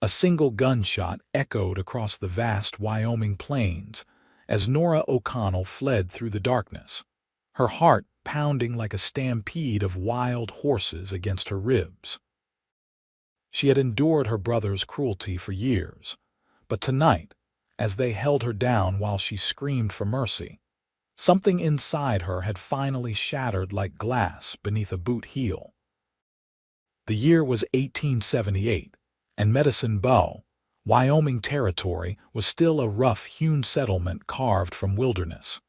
A single gunshot echoed across the vast Wyoming plains as Nora O'Connell fled through the darkness, her heart pounding like a stampede of wild horses against her ribs. She had endured her brother's cruelty for years, but tonight, as they held her down while she screamed for mercy, something inside her had finally shattered like glass beneath a boot heel. The year was 1878, and Medicine Bow, Wyoming territory, was still a rough-hewn settlement carved from wilderness.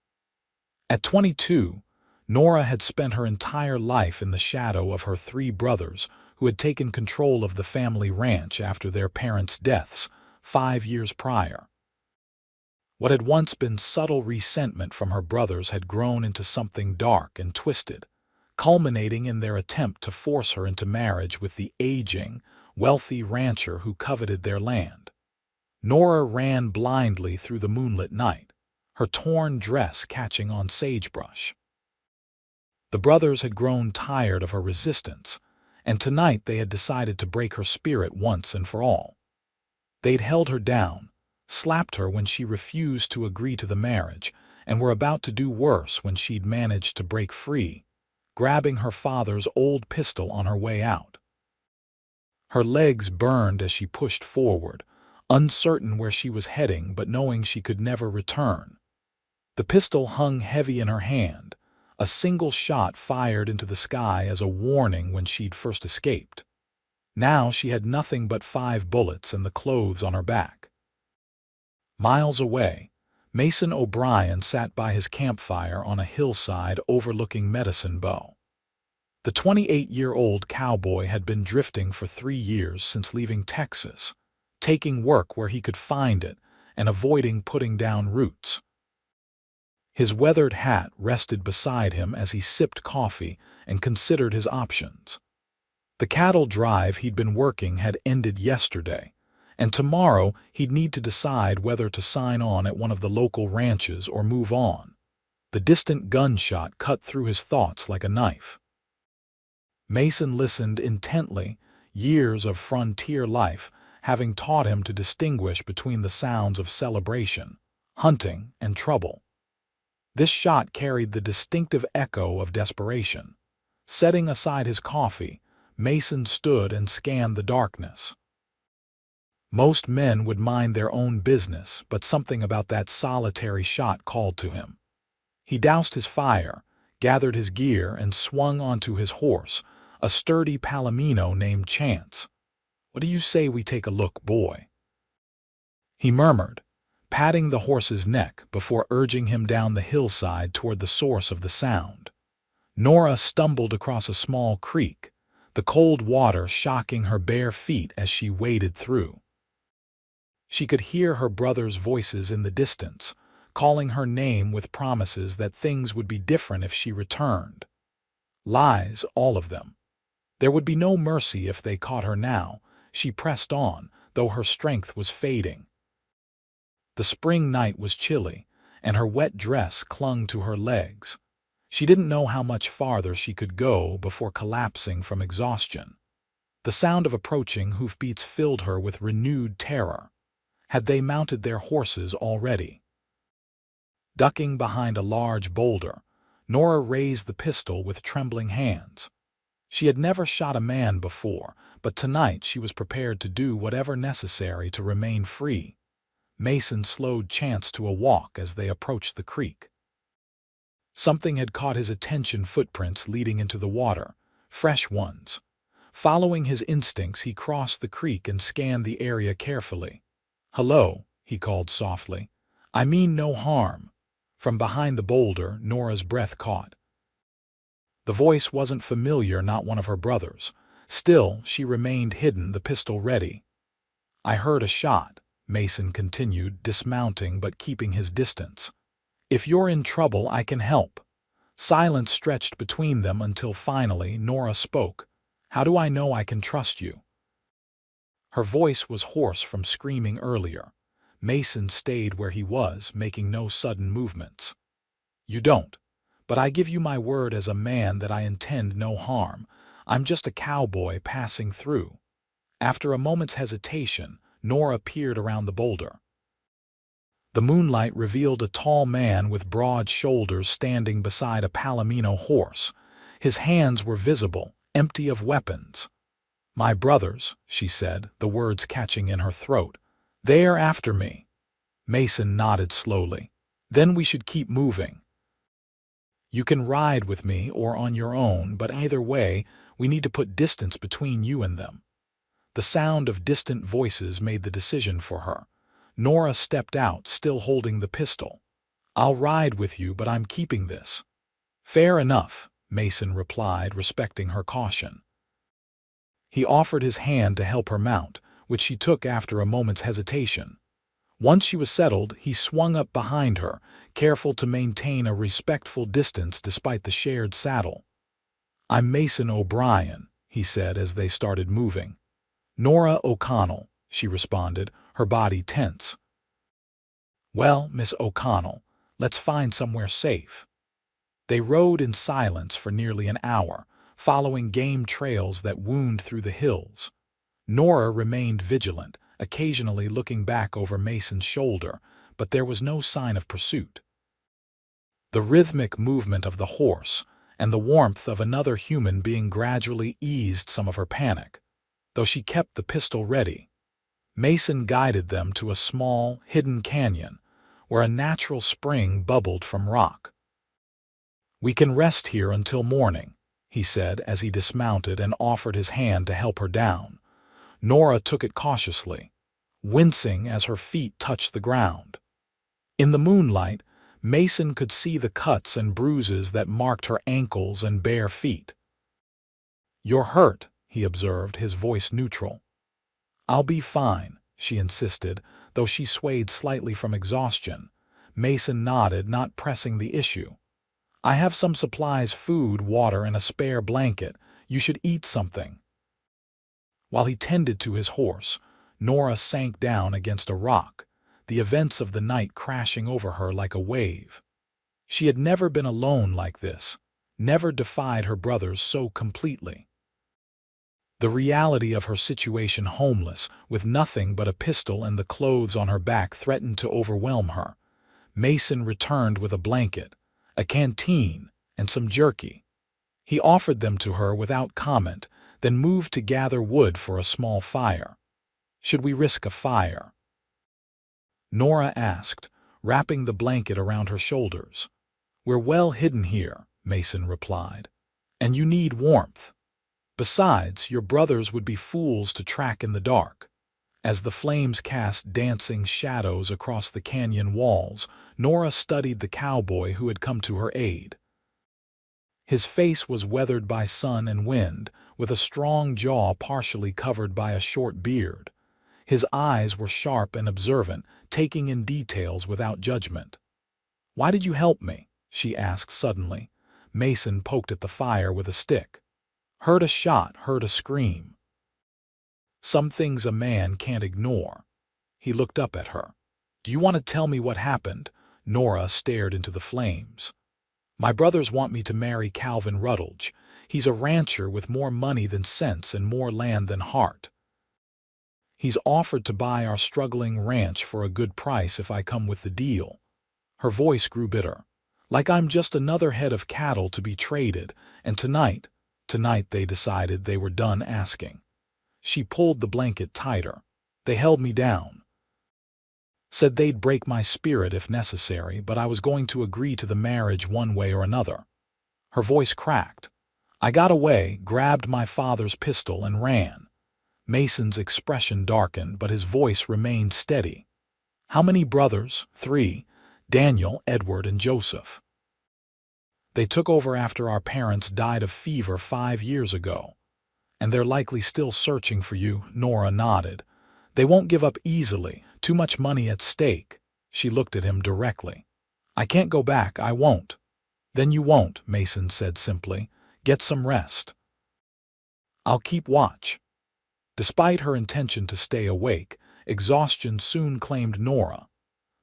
At 22, Nora had spent her entire life in the shadow of her three brothers who had taken control of the family ranch after their parents' deaths 5 years prior. What had once been subtle resentment from her brothers had grown into something dark and twisted, culminating in their attempt to force her into marriage with the aging, wealthy rancher who coveted their land. Nora ran blindly through the moonlit night, her torn dress catching on sagebrush. The brothers had grown tired of her resistance, and tonight they had decided to break her spirit once and for all. They'd held her down, slapped her when she refused to agree to the marriage, and were about to do worse when she'd managed to break free, grabbing her father's old pistol on her way out. Her legs burned as she pushed forward, uncertain where she was heading but knowing she could never return. The pistol hung heavy in her hand, a single shot fired into the sky as a warning when she'd first escaped. Now she had nothing but 5 bullets and the clothes on her back. Miles away, Mason O'Brien sat by his campfire on a hillside overlooking Medicine Bow. The 28-year-old cowboy had been drifting for 3 years since leaving Texas, taking work where he could find it and avoiding putting down roots. His weathered hat rested beside him as he sipped coffee and considered his options. The cattle drive he'd been working had ended yesterday, and tomorrow he'd need to decide whether to sign on at one of the local ranches or move on. The distant gunshot cut through his thoughts like a knife. Mason listened intently, years of frontier life having taught him to distinguish between the sounds of celebration, hunting, and trouble. This shot carried the distinctive echo of desperation. Setting aside his coffee, Mason stood and scanned the darkness. Most men would mind their own business, but something about that solitary shot called to him. He doused his fire, gathered his gear, and swung onto his horse, a sturdy Palomino named Chance. "What do you say we take a look, boy?" he murmured, patting the horse's neck before urging him down the hillside toward the source of the sound. Nora stumbled across a small creek, the cold water shocking her bare feet as she waded through. She could hear her brothers' voices in the distance, calling her name with promises that things would be different if she returned. Lies, all of them. There would be no mercy if they caught her now. She pressed on, though her strength was fading. The spring night was chilly, and her wet dress clung to her legs. She didn't know how much farther she could go before collapsing from exhaustion. The sound of approaching hoofbeats filled her with renewed terror. Had they mounted their horses already? Ducking behind a large boulder, Nora raised the pistol with trembling hands. She had never shot a man before, but tonight she was prepared to do whatever necessary to remain free. Mason slowed Chance to a walk as they approached the creek. Something had caught his attention: footprints leading into the water, fresh ones. Following his instincts, he crossed the creek and scanned the area carefully. "Hello," he called softly. "I mean no harm." From behind the boulder, Nora's breath caught. The voice wasn't familiar, not one of her brothers. Still, she remained hidden, the pistol ready. "I heard a shot," Mason continued, dismounting but keeping his distance. "If you're in trouble, I can help." Silence stretched between them until finally Nora spoke. "How do I know I can trust you?" Her voice was hoarse from screaming earlier. Mason stayed where he was, making no sudden movements. "You don't. But I give you my word as a man that I intend no harm. I'm just a cowboy passing through." After a moment's hesitation, Nora peered around the boulder. The moonlight revealed a tall man with broad shoulders standing beside a palomino horse. His hands were visible, empty of weapons. "My brothers," she said, the words catching in her throat. "They are after me." Mason nodded slowly. "Then we should keep moving. You can ride with me or on your own, but either way, we need to put distance between you and them." The sound of distant voices made the decision for her. Nora stepped out, still holding the pistol. "I'll ride with you, but I'm keeping this." "Fair enough," Mason replied, respecting her caution. He offered his hand to help her mount, which she took after a moment's hesitation. Once she was settled, he swung up behind her, careful to maintain a respectful distance despite the shared saddle. "I'm Mason O'Brien," he said as they started moving. "Nora O'Connell," she responded, her body tense. "Well, Miss O'Connell, let's find somewhere safe." They rode in silence for nearly an hour, following game trails that wound through the hills. Nora remained vigilant, occasionally looking back over Mason's shoulder, but there was no sign of pursuit. The rhythmic movement of the horse and the warmth of another human being gradually eased some of her panic, though she kept the pistol ready. Mason guided them to a small, hidden canyon, where a natural spring bubbled from rock. "We can rest here until morning," he said as he dismounted and offered his hand to help her down. Nora took it cautiously, wincing as her feet touched the ground. In the moonlight, Mason could see the cuts and bruises that marked her ankles and bare feet. "You're hurt," he observed, his voice neutral. "I'll be fine," she insisted, though she swayed slightly from exhaustion. Mason nodded, not pressing the issue. "I have some supplies, food, water, and a spare blanket. You should eat something." While he tended to his horse, Nora sank down against a rock, the events of the night crashing over her like a wave. She had never been alone like this, never defied her brothers so completely. The reality of her situation, homeless, with nothing but a pistol and the clothes on her back, threatened to overwhelm her. Mason returned with a blanket, a canteen, and some jerky. He offered them to her without comment, then moved to gather wood for a small fire. "Should we risk a fire?" Nora asked, wrapping the blanket around her shoulders. "We're well hidden here," Mason replied, "and you need warmth. Besides, your brothers would be fools to track in the dark." As the flames cast dancing shadows across the canyon walls, Nora studied the cowboy who had come to her aid. His face was weathered by sun and wind, with a strong jaw partially covered by a short beard. His eyes were sharp and observant, taking in details without judgment. "Why did you help me?" she asked suddenly. Mason poked at the fire with a stick. "Heard a shot, heard a scream. Some things a man can't ignore." He looked up at her. "Do you want to tell me what happened?" Nora stared into the flames. "My brothers want me to marry Calvin Rutledge. He's a rancher with more money than sense and more land than heart. He's offered to buy our struggling ranch for a good price if I come with the deal." Her voice grew bitter. "Like I'm just another head of cattle to be traded, and tonight they decided they were done asking." She pulled the blanket tighter. "They held me down. Said they'd break my spirit if necessary, but I was going to agree to the marriage one way or another." Her voice cracked. "I got away, grabbed my father's pistol, and ran." Mason's expression darkened, but his voice remained steady. "How many brothers?" "3. Daniel, Edward, and Joseph. They took over after our parents died of fever 5 years ago. And they're likely still searching for you." Nora nodded. "They won't give up easily, too much money at stake." She looked at him directly. "I can't go back, I won't." "Then you won't," Mason said simply. "Get some rest." "I'll keep watch." Despite her intention to stay awake, exhaustion soon claimed Nora.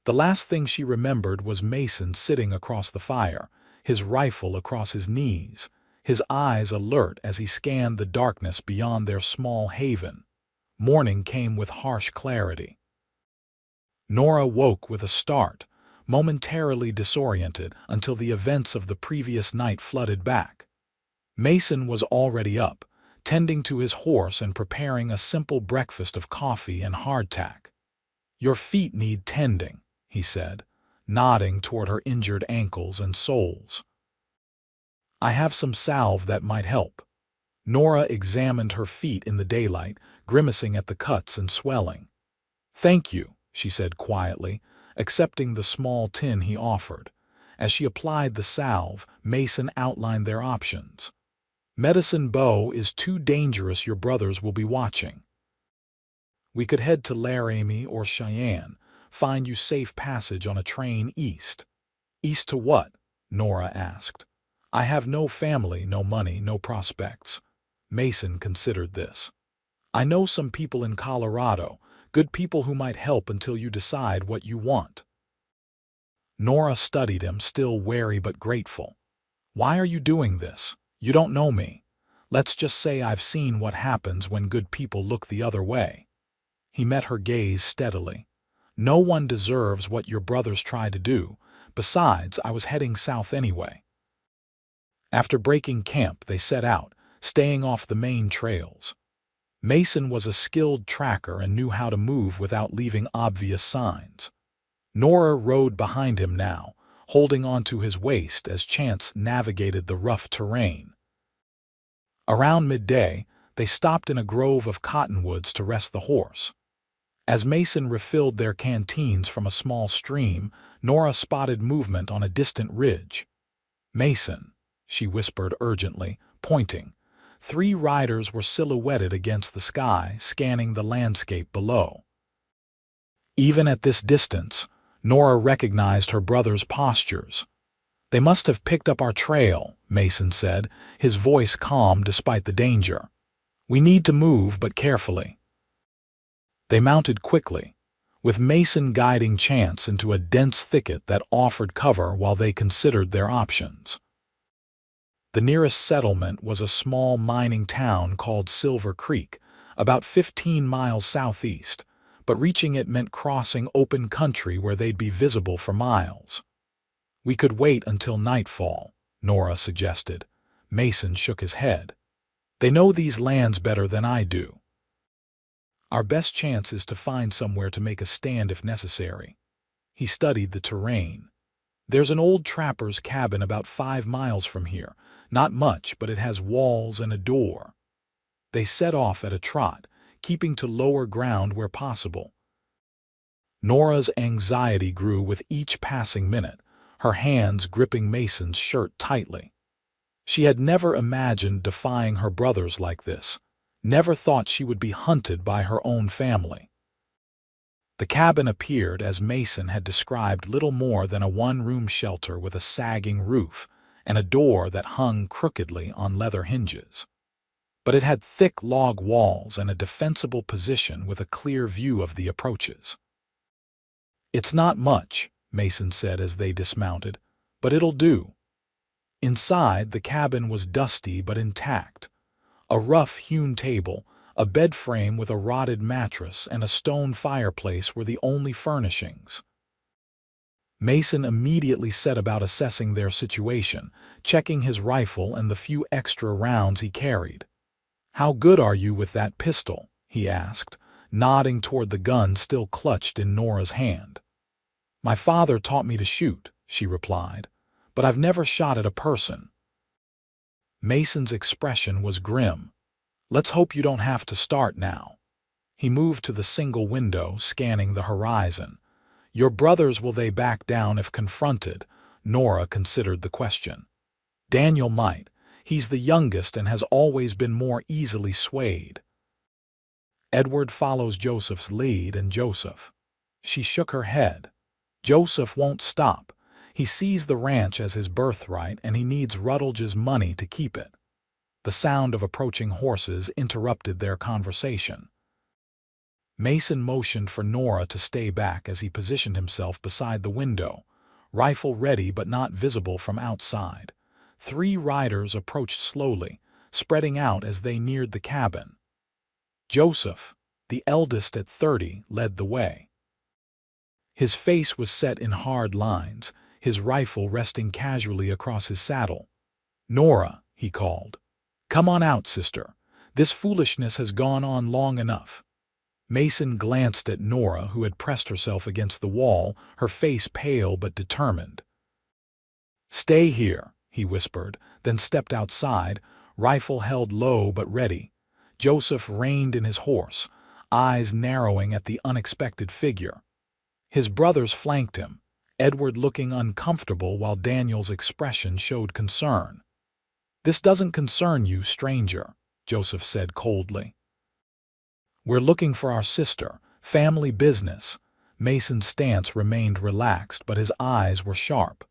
The last thing she remembered was Mason sitting across the fire, his rifle across his knees, his eyes alert as he scanned the darkness beyond their small haven. Morning came with harsh clarity. Nora woke with a start, momentarily disoriented until the events of the previous night flooded back. Mason was already up, tending to his horse and preparing a simple breakfast of coffee and hardtack. "Your feet need tending," he said, nodding toward her injured ankles and soles. "I have some salve that might help." Nora examined her feet in the daylight, grimacing at the cuts and swelling. "Thank you," she said quietly, accepting the small tin he offered. As she applied the salve, Mason outlined their options. "Medicine Bow is too dangerous, your brothers will be watching. We could head to Laramie or Cheyenne, find you safe passage on a train east." "East to what?" Nora asked. "I have no family, no money, no prospects." Mason considered this. "I know some people in Colorado, good people who might help until you decide what you want." Nora studied him, still wary but grateful. "Why are you doing this? You don't know me. Let's just say I've seen what happens when good people look the other way." He met her gaze steadily. "No one deserves what your brothers tried to do. Besides, I was heading south anyway." After breaking camp, they set out, staying off the main trails. Mason was a skilled tracker and knew how to move without leaving obvious signs. Nora rode behind him now, holding onto his waist as Chance navigated the rough terrain. Around midday, they stopped in a grove of cottonwoods to rest the horse. As Mason refilled their canteens from a small stream, Nora spotted movement on a distant ridge. "Mason," she whispered urgently, pointing. 3 riders were silhouetted against the sky, scanning the landscape below. Even at this distance, Nora recognized her brother's postures. "They must have picked up our trail," Mason said, his voice calm despite the danger. "We need to move, but carefully." They mounted quickly, with Mason guiding Chance into a dense thicket that offered cover while they considered their options. The nearest settlement was a small mining town called Silver Creek, about 15 miles southeast, but reaching it meant crossing open country where they'd be visible for miles. "We could wait until nightfall," Nora suggested. Mason shook his head. "They know these lands better than I do. Our best chance is to find somewhere to make a stand if necessary." He studied the terrain. "There's an old trapper's cabin about 5 miles from here. Not much, but it has walls and a door." They set off at a trot, keeping to lower ground where possible. Nora's anxiety grew with each passing minute, her hands gripping Mason's shirt tightly. She had never imagined defying her brothers like this, never thought she would be hunted by her own family. The cabin appeared, as Mason had described, little more than a one-room shelter with a sagging roof and a door that hung crookedly on leather hinges. But it had thick log walls and a defensible position with a clear view of the approaches. "It's not much," Mason said as they dismounted, "but it'll do." Inside, the cabin was dusty but intact. A rough-hewn table, a bed frame with a rotted mattress, and a stone fireplace were the only furnishings. Mason immediately set about assessing their situation, checking his rifle and the few extra rounds he carried. "How good are you with that pistol?" he asked, nodding toward the gun still clutched in Nora's hand. "My father taught me to shoot," she replied, "but I've never shot at a person." Mason's expression was grim. "Let's hope you don't have to start now." He moved to the single window, scanning the horizon. "Your brothers, will they back down if confronted?" Nora considered the question. "Daniel might. He's the youngest and has always been more easily swayed. Edward follows Joseph's lead, and Joseph—" She shook her head. "Joseph won't stop. He sees the ranch as his birthright, and he needs Rutledge's money to keep it." The sound of approaching horses interrupted their conversation. Mason motioned for Nora to stay back as he positioned himself beside the window, rifle ready but not visible from outside. 3 riders approached slowly, spreading out as they neared the cabin. "Joseph," The eldest at 30 led the way. His face was set in hard lines, his rifle resting casually across his saddle. "Nora," he called. "Come on out, sister. This foolishness has gone on long enough." Mason glanced at Nora, who had pressed herself against the wall, her face pale but determined. "Stay here," he whispered, then stepped outside, rifle held low but ready. Joseph reined in his horse, eyes narrowing at the unexpected figure. His brothers flanked him, Edward looking uncomfortable while Daniel's expression showed concern. "This doesn't concern you, stranger," Joseph said coldly. "We're looking for our sister, family business." Mason's stance remained relaxed, but his eyes were sharp.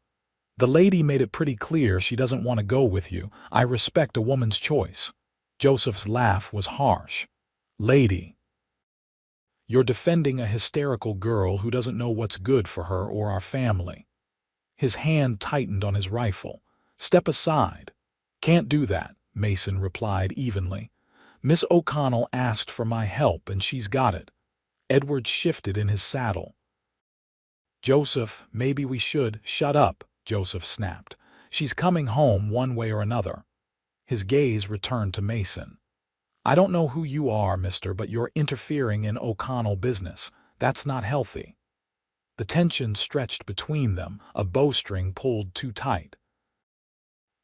"The lady made it pretty clear she doesn't want to go with you. I respect a woman's choice." Joseph's laugh was harsh. "Lady, you're defending a hysterical girl who doesn't know what's good for her or our family." His hand tightened on his rifle. "Step aside." "Can't do that," Mason replied evenly. "Miss O'Connell asked for my help and she's got it." Edward shifted in his saddle. "Joseph, maybe we should—" "Shut up," Joseph snapped. "She's coming home one way or another." His gaze returned to Mason. "I don't know who you are, mister, but you're interfering in O'Connell business. That's not healthy." The tension stretched between them, a bowstring pulled too tight.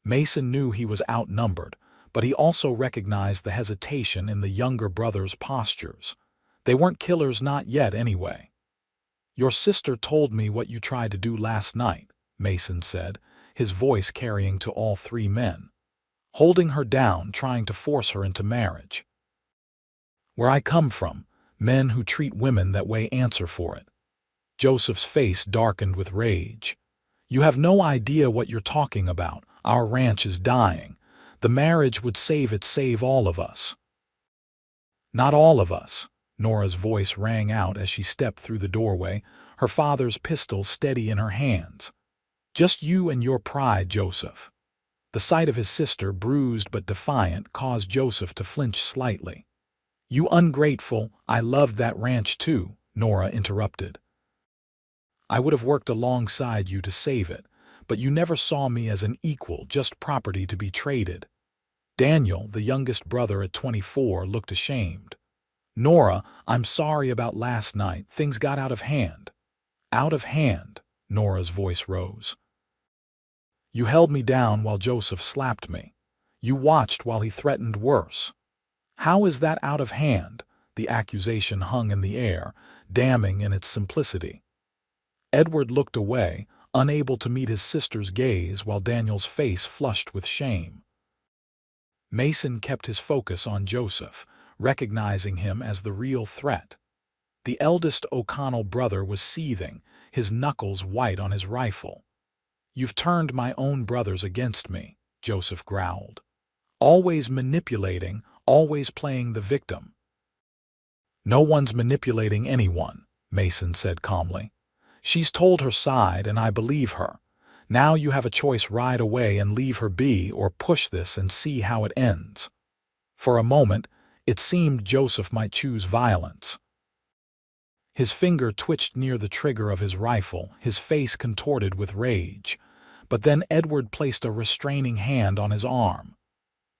Mason knew he was outnumbered, but he also recognized the hesitation in the younger brother's postures. They weren't killers, not yet anyway. "Your sister told me what you tried to do last night," Mason said, his voice carrying to all three men. "Holding her down, trying to force her into marriage. Where I come from, men who treat women that way answer for it." Joseph's face darkened with rage. "You have no idea what you're talking about. Our ranch is dying. The marriage would save all of us." "Not all of us," Nora's voice rang out as she stepped through the doorway, her father's pistol steady in her hands. "Just you and your pride, Joseph." The sight of his sister, bruised but defiant, caused Joseph to flinch slightly. "You ungrateful, I loved that ranch too," Nora interrupted. "I would have worked alongside you to save it, but you never saw me as an equal, just property to be traded." Daniel, the youngest brother at 24, looked ashamed. "Nora, I'm sorry about last night. Things got out of hand." "Out of hand," Nora's voice rose. "You held me down while Joseph slapped me. You watched while he threatened worse. How is that out of hand?" The accusation hung in the air, damning in its simplicity. Edward looked away, unable to meet his sister's gaze, while Daniel's face flushed with shame. Mason kept his focus on Joseph, recognizing him as the real threat. The eldest O'Connell brother was seething, his knuckles white on his rifle. "You've turned my own brothers against me," Joseph growled. "Always manipulating, always playing the victim." "No one's manipulating anyone," Mason said calmly. "She's told her side and I believe her. Now you have a choice: ride away and leave her be, or push this and see how it ends." For a moment, it seemed Joseph might choose violence. His finger twitched near the trigger of his rifle, his face contorted with rage. But then Edward placed a restraining hand on his arm.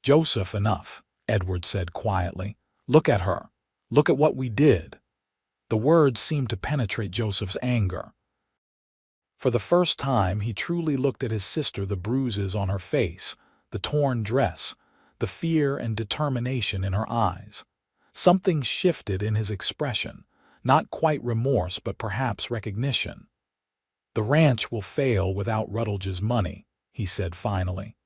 "Joseph, enough," Edward said quietly. "Look at her. Look at what we did." The words seemed to penetrate Joseph's anger. For the first time, he truly looked at his sister, the bruises on her face, the torn dress, the fear and determination in her eyes. Something shifted in his expression, not quite remorse but perhaps recognition. "The ranch will fail without Rutledge's money," he said finally.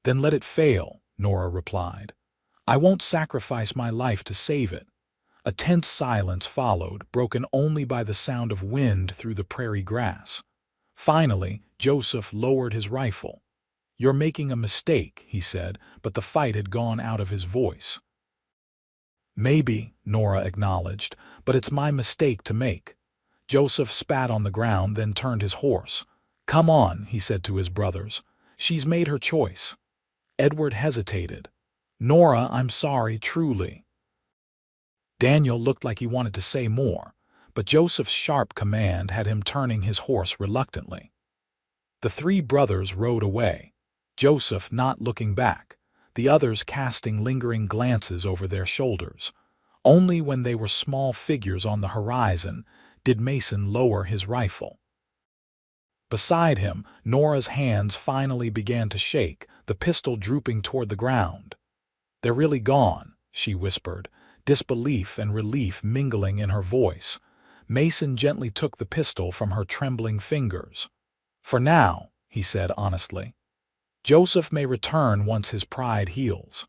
"Then let it fail," Nora replied. "I won't sacrifice my life to save it." A tense silence followed, broken only by the sound of wind through the prairie grass. Finally, Joseph lowered his rifle. "You're making a mistake," he said, but the fight had gone out of his voice. "Maybe," Nora acknowledged, "but it's my mistake to make." Joseph spat on the ground, then turned his horse. "Come on," he said to his brothers. "She's made her choice." Edward hesitated. "Nora, I'm sorry, truly." Daniel looked like he wanted to say more, but Joseph's sharp command had him turning his horse reluctantly. The three brothers rode away, Joseph not looking back, the others casting lingering glances over their shoulders. Only when they were small figures on the horizon did Mason lower his rifle. Beside him, Nora's hands finally began to shake, the pistol drooping toward the ground. "They're really gone," she whispered, disbelief and relief mingling in her voice. Mason gently took the pistol from her trembling fingers. "For now," he said honestly. "Joseph may return once his pride heals.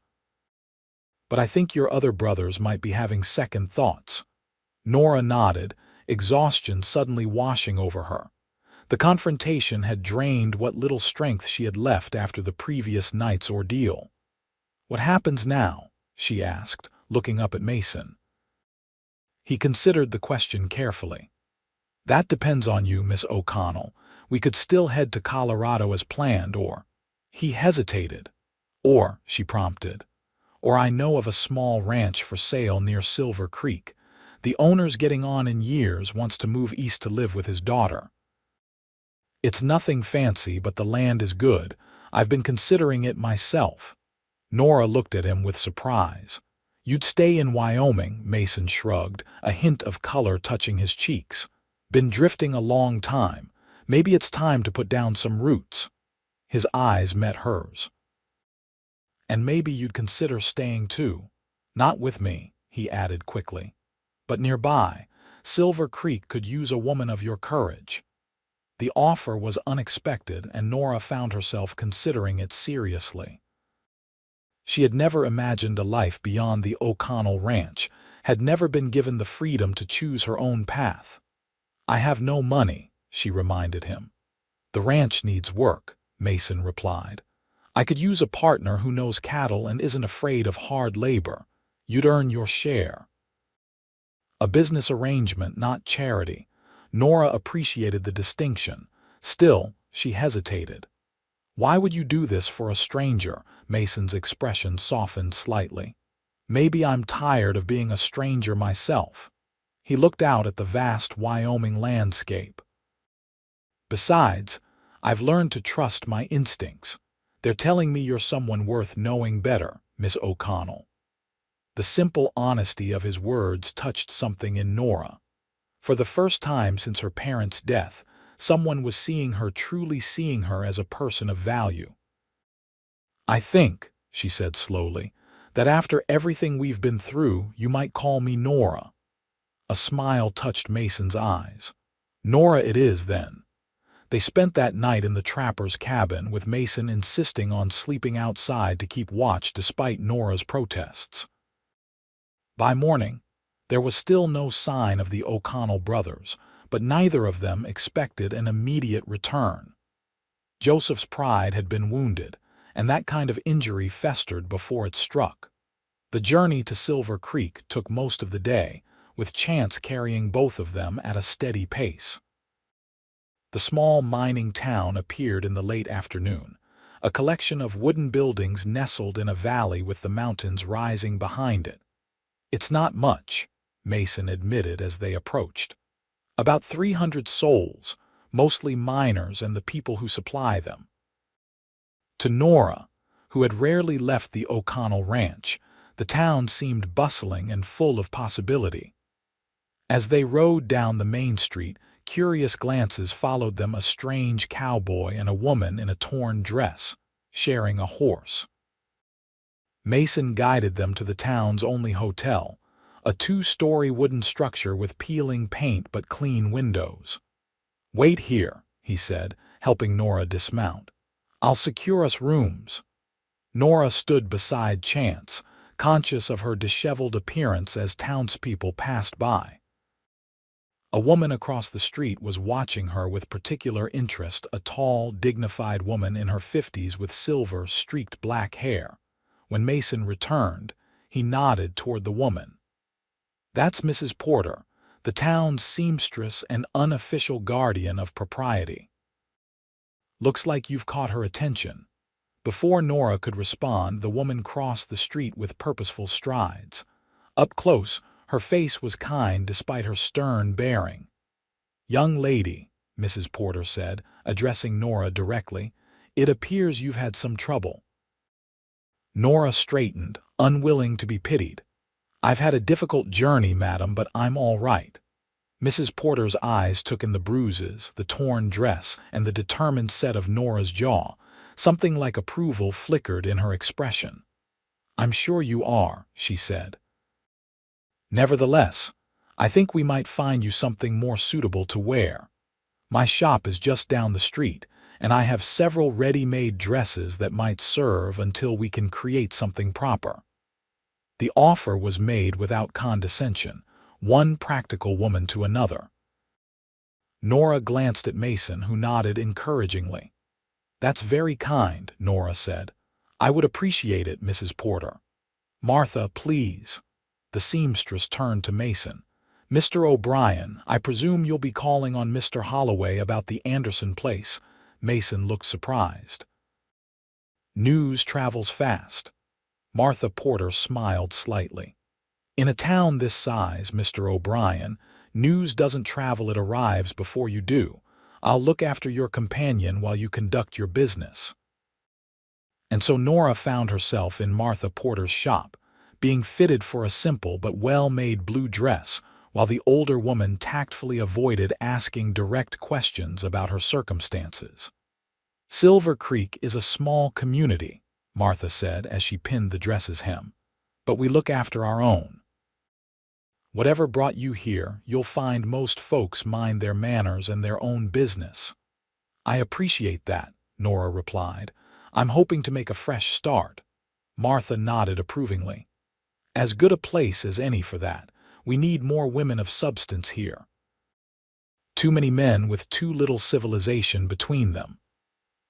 But I think your other brothers might be having second thoughts." Nora nodded, exhaustion suddenly washing over her. The confrontation had drained what little strength she had left after the previous night's ordeal. "What happens now?" she asked, looking up at Mason. He considered the question carefully. "That depends on you, Miss O'Connell. We could still head to Colorado as planned, or—" He hesitated. "Or," she prompted, "or I know of a small ranch for sale near Silver Creek. The owner's getting on in years, wants to move east to live with his daughter. It's nothing fancy, but the land is good. I've been considering it myself." Nora looked at him with surprise. "You'd stay in Wyoming," Mason shrugged, a hint of color touching his cheeks. "Been drifting a long time. Maybe it's time to put down some roots." His eyes met hers. "And maybe you'd consider staying too. Not with me," he added quickly, "but nearby. Silver Creek could use a woman of your courage." The offer was unexpected, and Nora found herself considering it seriously. She had never imagined a life beyond the O'Connell ranch, had never been given the freedom to choose her own path. "I have no money," she reminded him. "The ranch needs work," Mason replied. "I could use a partner who knows cattle and isn't afraid of hard labor. You'd earn your share." A business arrangement, not charity. Nora appreciated the distinction. Still, she hesitated. "Why would you do this for a stranger?" Mason's expression softened slightly. "Maybe I'm tired of being a stranger myself." He looked out at the vast Wyoming landscape. "Besides, I've learned to trust my instincts. They're telling me you're someone worth knowing better, Miss O'Connell." The simple honesty of his words touched something in Nora. For the first time since her parents' death, someone was truly seeing her as a person of value. "I think," she said slowly, "that after everything we've been through, you might call me Nora." A smile touched Mason's eyes. "Nora it is, then." They spent that night in the trapper's cabin, with Mason insisting on sleeping outside to keep watch despite Nora's protests. By morning, there was still no sign of the O'Connell brothers, but neither of them expected an immediate return. Joseph's pride had been wounded, and that kind of injury festered before it struck. The journey to Silver Creek took most of the day, with chance carrying both of them at a steady pace. The small mining town appeared in the late afternoon, a collection of wooden buildings nestled in a valley with the mountains rising behind it. "It's not much," Mason admitted as they approached. "About 300 souls, mostly miners and the people who supply them." To Nora, who had rarely left the O'Connell ranch, the town seemed bustling and full of possibility. As they rode down the main street, curious glances followed them, a strange cowboy and a woman in a torn dress, sharing a horse. Mason guided them to the town's only hotel, a 2-story wooden structure with peeling paint but clean windows. "Wait here," he said, helping Nora dismount. "I'll secure us rooms." Nora stood beside Chance, conscious of her disheveled appearance as townspeople passed by. A woman across the street was watching her with particular interest, a tall, dignified woman in her 50s with silver-streaked black hair. When Mason returned, he nodded toward the woman. "That's Mrs. Porter, the town's seamstress and unofficial guardian of propriety. Looks like you've caught her attention." Before Nora could respond, the woman crossed the street with purposeful strides. Up close, Her face was kind despite her stern bearing. "Young lady," Mrs. Porter said, addressing Nora directly, "it appears you've had some trouble." Nora straightened, unwilling to be pitied. "I've had a difficult journey, madam, but I'm all right." Mrs. Porter's eyes took in the bruises, the torn dress, and the determined set of Nora's jaw. Something like approval flickered in her expression. "I'm sure you are," she said. "Nevertheless, I think we might find you something more suitable to wear. My shop is just down the street, and I have several ready-made dresses that might serve until we can create something proper." The offer was made without condescension, one practical woman to another. Nora glanced at Mason, who nodded encouragingly. "That's very kind," Nora said. "I would appreciate it, Mrs. Porter." "Martha, please." The seamstress turned to Mason. "Mr. O'Brien, I presume you'll be calling on Mr. Holloway about the Anderson place." Mason looked surprised. "News travels fast." Martha Porter smiled slightly. "In a town this size, Mr. O'Brien, news doesn't travel, it arrives before you do. I'll look after your companion while you conduct your business." And so Nora found herself in Martha Porter's shop, being fitted for a simple but well-made blue dress, while the older woman tactfully avoided asking direct questions about her circumstances. "Silver Creek is a small community," Martha said as she pinned the dress's hem, "but we look after our own. Whatever brought you here, you'll find most folks mind their manners and their own business." "I appreciate that," Nora replied. "I'm hoping to make a fresh start." Martha nodded approvingly. "As good a place as any for that. We need more women of substance here. Too many men with too little civilization between them."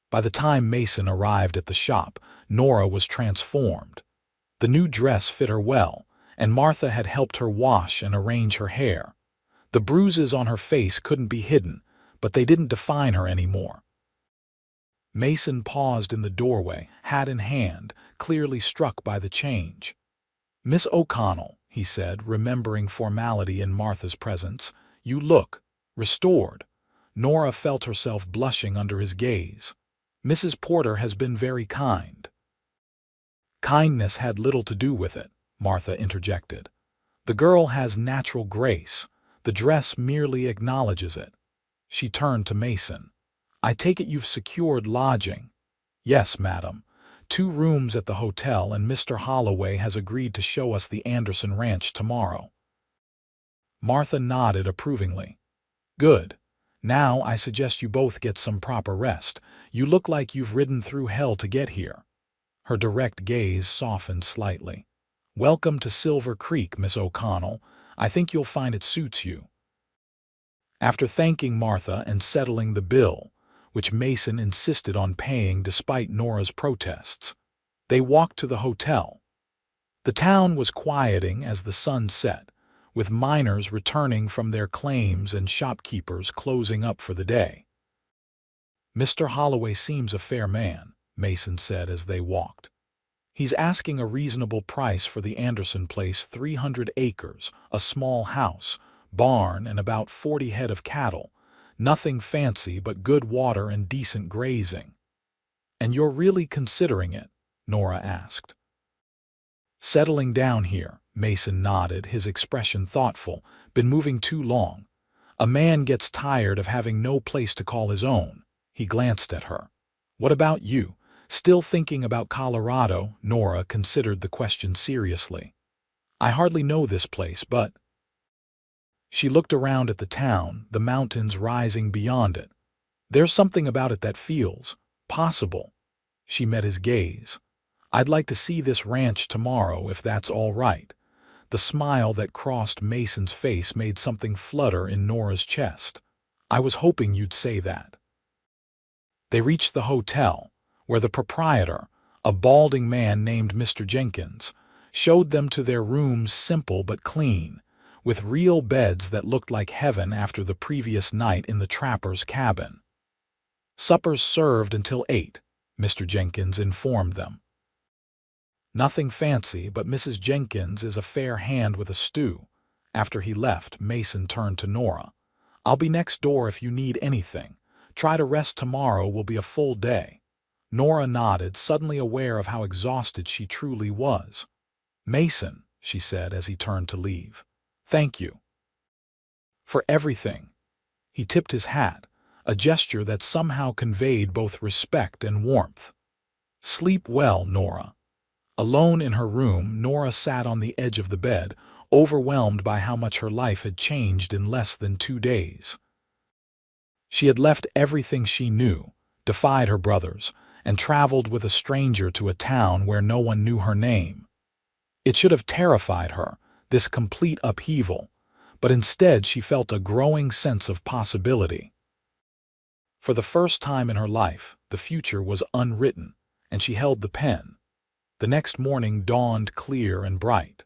By the time Mason arrived at the shop, Nora was transformed. The new dress fit her well, and Martha had helped her wash and arrange her hair. The bruises on her face couldn't be hidden, but they didn't define her anymore. Mason paused in the doorway, hat in hand, clearly struck by the change. "Miss O'Connell," he said, remembering formality in Martha's presence, "you look restored." Nora felt herself blushing under his gaze. "Mrs. Porter has been very kind." "Kindness had little to do with it," Martha interjected. "The girl has natural grace. The dress merely acknowledges it." She turned to Mason. "I take it you've secured lodging." "Yes, madam. 2 rooms at the hotel, and Mr. Holloway has agreed to show us the Anderson Ranch tomorrow." Martha nodded approvingly. "Good. Now I suggest you both get some proper rest. You look like you've ridden through hell to get here." Her direct gaze softened slightly. "Welcome to Silver Creek, Miss O'Connell. I think you'll find it suits you." After thanking Martha and settling the bill, which Mason insisted on paying despite Nora's protests, they walked to the hotel. The town was quieting as the sun set, with miners returning from their claims and shopkeepers closing up for the day. "Mr. Holloway seems a fair man," Mason said as they walked. "He's asking a reasonable price for the Anderson place, 300 acres, a small house, barn, and about 40 head of cattle. Nothing fancy, but good water and decent grazing." "And you're really considering it?" Nora asked. "Settling down here," Mason nodded, his expression thoughtful. "Been moving too long. A man gets tired of having no place to call his own." He glanced at her. "What about you? Still thinking about Colorado?" Nora considered the question seriously. "I hardly know this place, but—" She looked around at the town, the mountains rising beyond it. "There's something about it that feels possible." She met his gaze. "I'd like to see this ranch tomorrow, if that's all right." The smile that crossed Mason's face made something flutter in Nora's chest. "I was hoping you'd say that." They reached the hotel, where the proprietor, a balding man named Mr. Jenkins, showed them to their rooms, simple but clean, with real beds that looked like heaven after the previous night in the trapper's cabin. "Supper's served until 8, Mr. Jenkins informed them. "Nothing fancy, but Mrs. Jenkins is a fair hand with a stew." After he left, Mason turned to Nora. "I'll be next door if you need anything. Try to rest tomorrow will be a full day." Nora nodded, suddenly aware of how exhausted she truly was. "Mason," she said as he turned to leave. "Thank you for everything." He tipped his hat, a gesture that somehow conveyed both respect and warmth. "Sleep well, Nora." Alone in her room, Nora sat on the edge of the bed, overwhelmed by how much her life had changed in less than 2 days. She had left everything she knew, defied her brothers, and traveled with a stranger to a town where no one knew her name. It should have terrified her, this complete upheaval, but instead she felt a growing sense of possibility. For the first time in her life, the future was unwritten, and she held the pen. The next morning dawned clear and bright.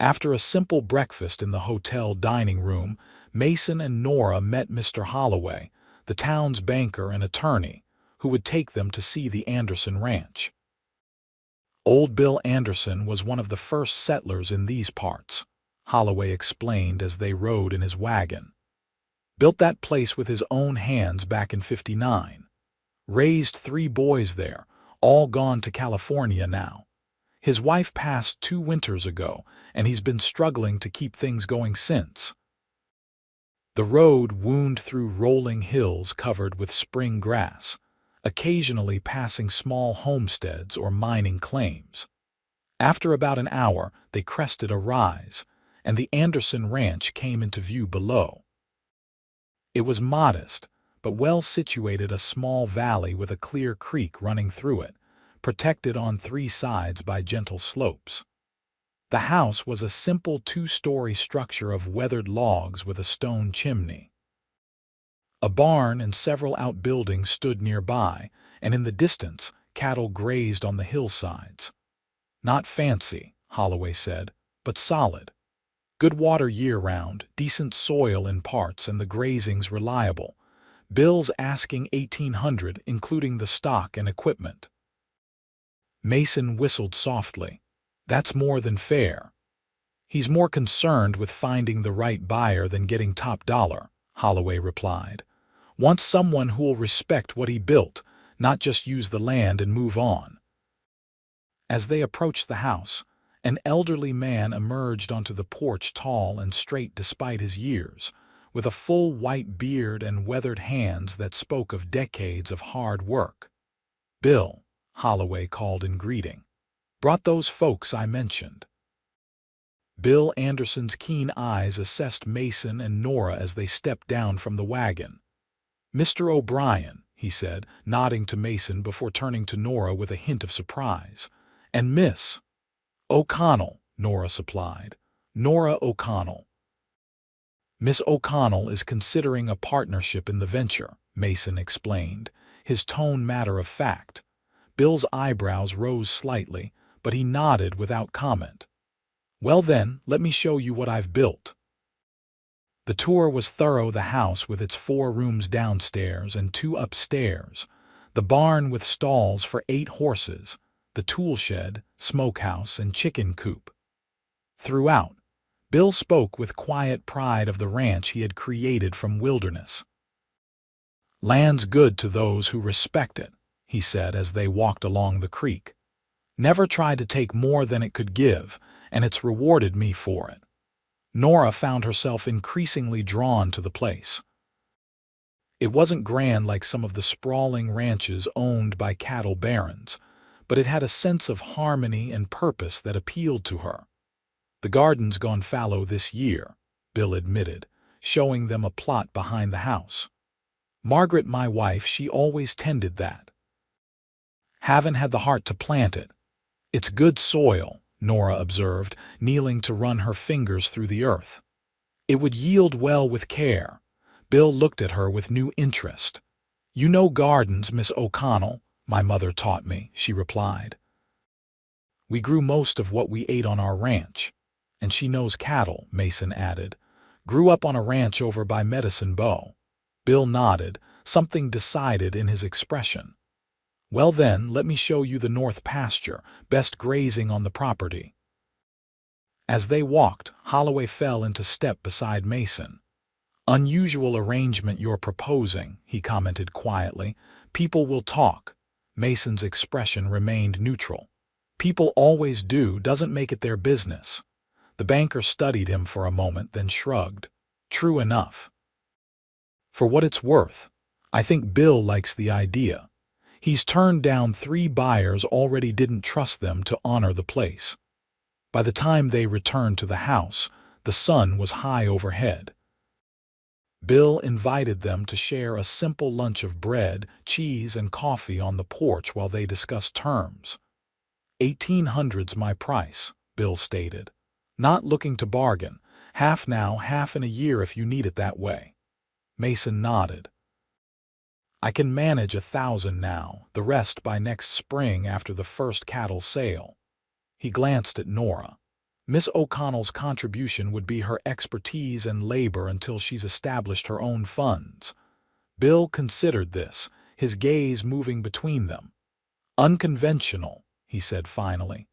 After a simple breakfast in the hotel dining room, Mason and Nora met Mr. Holloway, the town's banker and attorney, who would take them to see the Anderson ranch. Old Bill Anderson was one of the first settlers in these parts, Holloway explained as they rode in his wagon. Built that place with his own hands back in '59. Raised 3 boys there, all gone to California now. His wife passed 2 winters ago, and he's been struggling to keep things going since. The road wound through rolling hills covered with spring grass, occasionally passing small homesteads or mining claims. After about an hour, they crested a rise, and the Anderson ranch came into view below. It was modest, but well situated, a small valley with a clear creek running through it, protected on 3 sides by gentle slopes. The house was a simple 2-story structure of weathered logs with a stone chimney. A barn and several outbuildings stood nearby, and in the distance, cattle grazed on the hillsides. "Not fancy," Holloway said, "but solid. Good water year-round, decent soil in parts, and the grazing's reliable. Bill's asking $1,800, including the stock and equipment." Mason whistled softly. "That's more than fair." "He's more concerned with finding the right buyer than getting top dollar," Holloway replied. "Wants someone who'll respect what he built, not just use the land and move on." As they approached the house, an elderly man emerged onto the porch, tall and straight despite his years, with a full white beard and weathered hands that spoke of decades of hard work. "Bill," Holloway called in greeting. "Brought those folks I mentioned." Bill Anderson's keen eyes assessed Mason and Nora as they stepped down from the wagon. "Mr. O'Brien," he said, nodding to Mason before turning to Nora with a hint of surprise. "And Miss O'Connell," Nora supplied. "Nora O'Connell." "Miss O'Connell is considering a partnership in the venture," Mason explained, his tone matter of fact. Bill's eyebrows rose slightly, but he nodded without comment. "Well then, let me show you what I've built." The tour was thorough, the house with its 4 rooms downstairs and 2 upstairs, the barn with stalls for 8 horses, the tool shed, smokehouse, and chicken coop. Throughout, Bill spoke with quiet pride of the ranch he had created from wilderness. "Land's good to those who respect it," he said as they walked along the creek. "Never tried to take more than it could give, and it's rewarded me for it." Nora found herself increasingly drawn to the place. It wasn't grand like some of the sprawling ranches owned by cattle barons, but it had a sense of harmony and purpose that appealed to her. "The garden's gone fallow this year," Bill admitted, showing them a plot behind the house. "Margaret, my wife, she always tended that. Haven't had the heart to plant it. It's good soil," Nora observed, kneeling to run her fingers through the earth. "It would yield well with care." Bill looked at her with new interest. "You know gardens, Miss O'Connell." "My mother taught me," she replied. "We grew most of what we ate on our ranch." "And she knows cattle," Mason added. "Grew up on a ranch over by Medicine Bow." Bill nodded, something decided in his expression. "Well then, let me show you the north pasture, best grazing on the property." As they walked, Holloway fell into step beside Mason. "Unusual arrangement you're proposing," he commented quietly. "People will talk." Mason's expression remained neutral. "People always do, doesn't make it their business." The banker studied him for a moment, then shrugged. "True enough. For what it's worth, I think Bill likes the idea. He's turned down 3 buyers already, didn't trust them to honor the place." By the time they returned to the house, the sun was high overhead. Bill invited them to share a simple lunch of bread, cheese, and coffee on the porch while they discussed terms. "1800's my price," Bill stated. "Not looking to bargain. Half now, half in a year if you need it that way." Mason nodded. "I can manage 1,000 now, the rest by next spring after the first cattle sale." He glanced at Nora. Miss O'Connell's contribution would be her expertise and labor until she's established her own funds. Bill considered this, his gaze moving between them. "Unconventional," he said finally.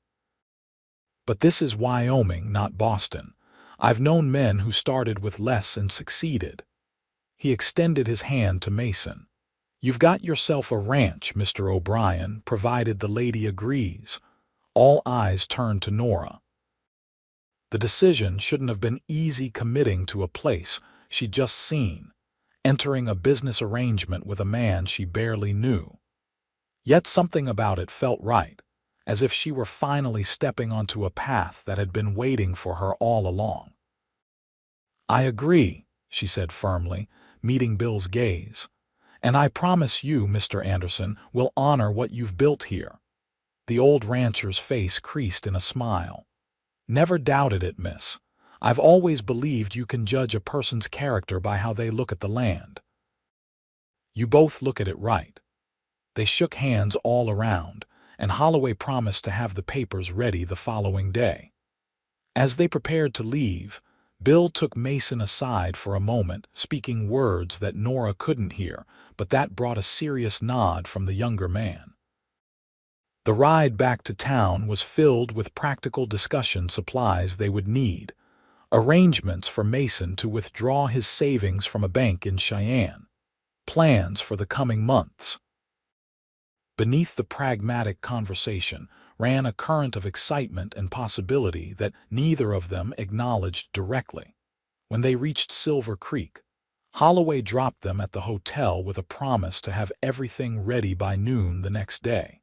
"But this is Wyoming, not Boston. I've known men who started with less and succeeded." He extended his hand to Mason. "You've got yourself a ranch, Mr. O'Brien, provided the lady agrees." All eyes turned to Nora. The decision shouldn't have been easy, committing to a place she'd just seen, entering a business arrangement with a man she barely knew. Yet something about it felt right, as if she were finally stepping onto a path that had been waiting for her all along. "I agree," she said firmly, meeting Bill's gaze. "And I promise you, Mr. Anderson, we'll honor what you've built here." The old rancher's face creased in a smile. "Never doubted it, miss. I've always believed you can judge a person's character by how they look at the land." "You both look at it right." They shook hands all around, and Holloway promised to have the papers ready the following day. As they prepared to leave, Bill took Mason aside for a moment, speaking words that Nora couldn't hear, but that brought a serious nod from the younger man. The ride back to town was filled with practical discussion supplies they would need, arrangements for Mason to withdraw his savings from a bank in Cheyenne, plans for the coming months. Beneath the pragmatic conversation ran a current of excitement and possibility that neither of them acknowledged directly. When they reached Silver Creek, Holloway dropped them at the hotel with a promise to have everything ready by noon the next day.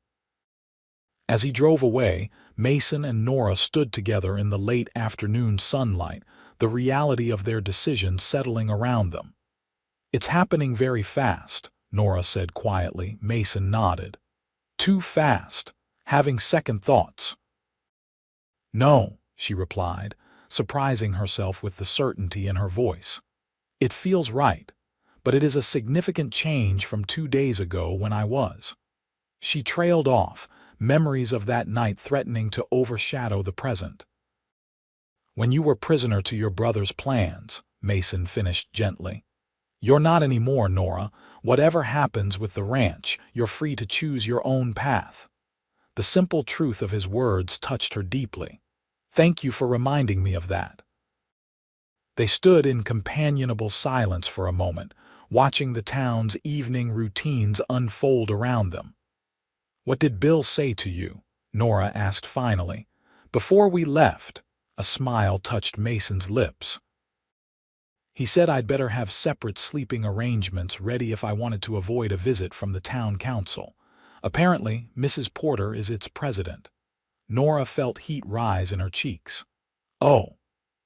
As he drove away, Mason and Nora stood together in the late afternoon sunlight, the reality of their decision settling around them. "It's happening very fast," Nora said quietly. Mason nodded. "Too fast. Having second thoughts?" "No," she replied, surprising herself with the certainty in her voice. "It feels right, but it is a significant change from 2 days ago when I was." She trailed off, memories of that night threatening to overshadow the present. "When you were prisoner to your brother's plans," Mason finished gently. "You're not anymore, Nora. Whatever happens with the ranch, you're free to choose your own path." The simple truth of his words touched her deeply. "Thank you for reminding me of that." They stood in companionable silence for a moment, watching the town's evening routines unfold around them. "What did Bill say to you?" Nora asked finally. "Before we left." A smile touched Mason's lips. "He said I'd better have separate sleeping arrangements ready if I wanted to avoid a visit from the town council. Apparently, Mrs. Porter is its president." Nora felt heat rise in her cheeks. "Oh,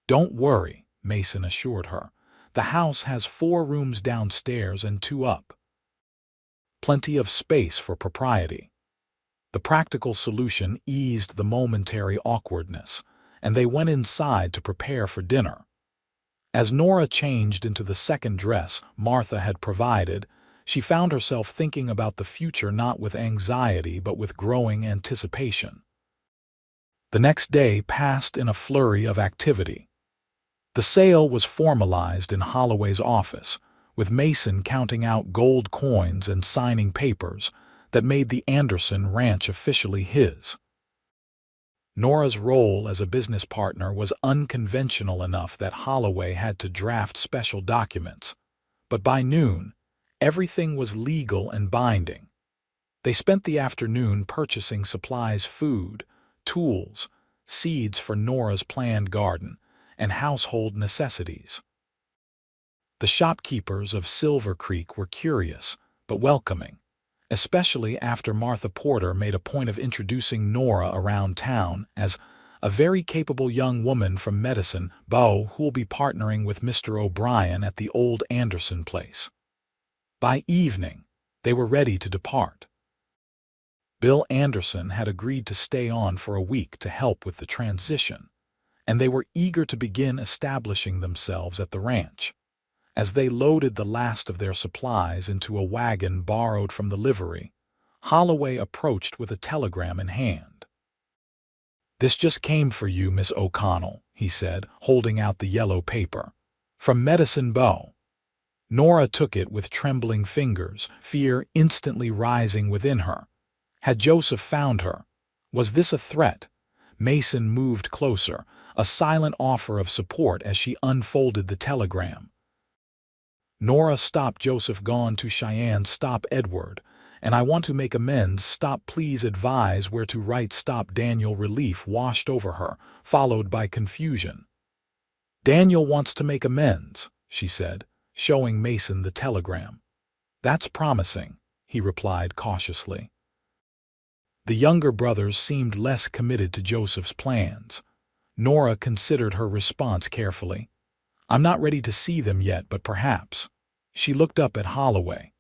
don't worry," Mason assured her. "The house has 4 rooms downstairs and 2 up. Plenty of space for propriety." The practical solution eased the momentary awkwardness, and they went inside to prepare for dinner. As Nora changed into the second dress Martha had provided, she found herself thinking about the future not with anxiety but with growing anticipation. The next day passed in a flurry of activity. The sale was formalized in Holloway's office, with Mason counting out gold coins and signing papers that made the Anderson ranch officially his. Nora's role as a business partner was unconventional enough that Holloway had to draft special documents, but by noon, everything was legal and binding. They spent the afternoon purchasing supplies, food, tools, seeds for Nora's planned garden, and household necessities. The shopkeepers of Silver Creek were curious, but welcoming, especially after Martha Porter made a point of introducing Nora around town as a very capable young woman from Medicine Bow who'll be partnering with Mr. O'Brien at the old Anderson place. By evening, they were ready to depart. Bill Anderson had agreed to stay on for a week to help with the transition, and they were eager to begin establishing themselves at the ranch. As they loaded the last of their supplies into a wagon borrowed from the livery, Holloway approached with a telegram in hand. "This just came for you, Miss O'Connell," he said, holding out the yellow paper. "From Medicine Bow." Nora took it with trembling fingers, fear instantly rising within her. Had Joseph found her? Was this a threat? Mason moved closer, a silent offer of support as she unfolded the telegram. "Nora, stop Joseph, gone to Cheyenne, stop Edward, and I want to make amends, stop, please advise where to write, stop." Daniel. Relief washed over her, followed by confusion. "Daniel wants to make amends," she said, showing Mason the telegram. "That's promising," he replied cautiously. The younger brothers seemed less committed to Joseph's plans. Nora considered her response carefully. "I'm not ready to see them yet, but perhaps." She looked up at Holloway.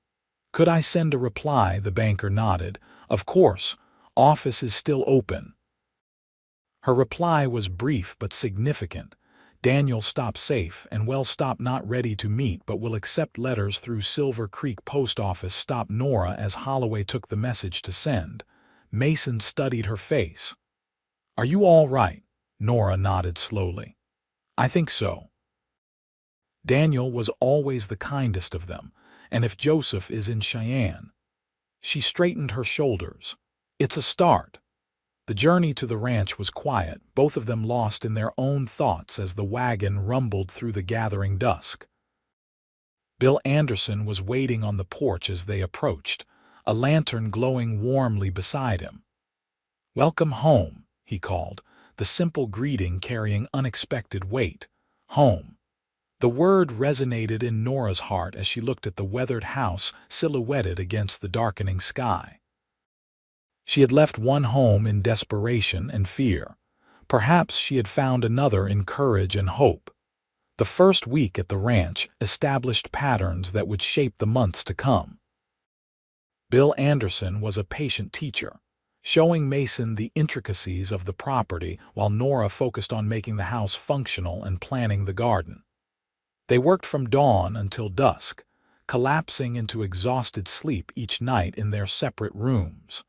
"Could I send a reply?" The banker nodded. "Of course. Office is still open." Her reply was brief but significant. "Daniel, stop safe and well, stop, not ready to meet but will accept letters through Silver Creek Post Office, stop." Nora, as Holloway took the message to send. Mason studied her face. "Are you all right?" Nora nodded slowly. "I think so." Daniel was always the kindest of them, and if Joseph is in Cheyenne. She straightened her shoulders. "It's a start." The journey to the ranch was quiet, both of them lost in their own thoughts as the wagon rumbled through the gathering dusk. Bill Anderson was waiting on the porch as they approached, a lantern glowing warmly beside him. "Welcome home," he called, the simple greeting carrying unexpected weight. Home. The word resonated in Nora's heart as she looked at the weathered house silhouetted against the darkening sky. She had left one home in desperation and fear. Perhaps she had found another in courage and hope. The first week at the ranch established patterns that would shape the months to come. Bill Anderson was a patient teacher, showing Mason the intricacies of the property while Nora focused on making the house functional and planning the garden. They worked from dawn until dusk, collapsing into exhausted sleep each night in their separate rooms.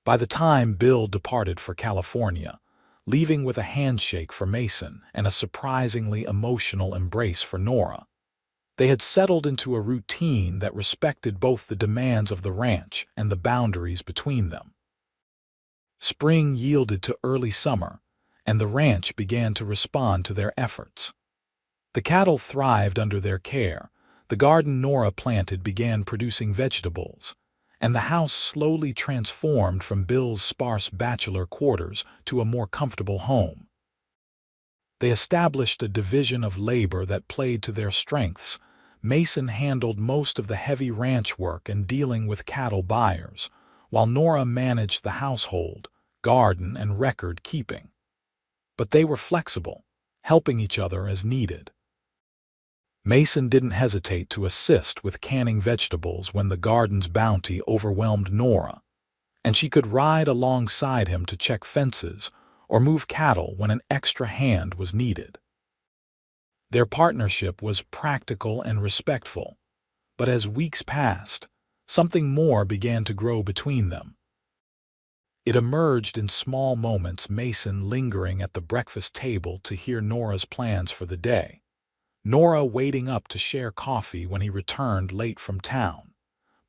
By the time Bill departed for California, leaving with a handshake for Mason and a surprisingly emotional embrace for Nora, they had settled into a routine that respected both the demands of the ranch and the boundaries between them. Spring yielded to early summer, and the ranch began to respond to their efforts. The cattle thrived under their care, the garden Nora planted began producing vegetables, and the house slowly transformed from Bill's sparse bachelor quarters to a more comfortable home. They established a division of labor that played to their strengths. Mason handled most of the heavy ranch work and dealing with cattle buyers, while Nora managed the household, garden, and record keeping. But they were flexible, helping each other as needed. Mason didn't hesitate to assist with canning vegetables when the garden's bounty overwhelmed Nora, and she could ride alongside him to check fences or move cattle when an extra hand was needed. Their partnership was practical and respectful, but as weeks passed, something more began to grow between them. It emerged in small moments, Mason lingering at the breakfast table to hear Nora's plans for the day, Nora waiting up to share coffee when he returned late from town,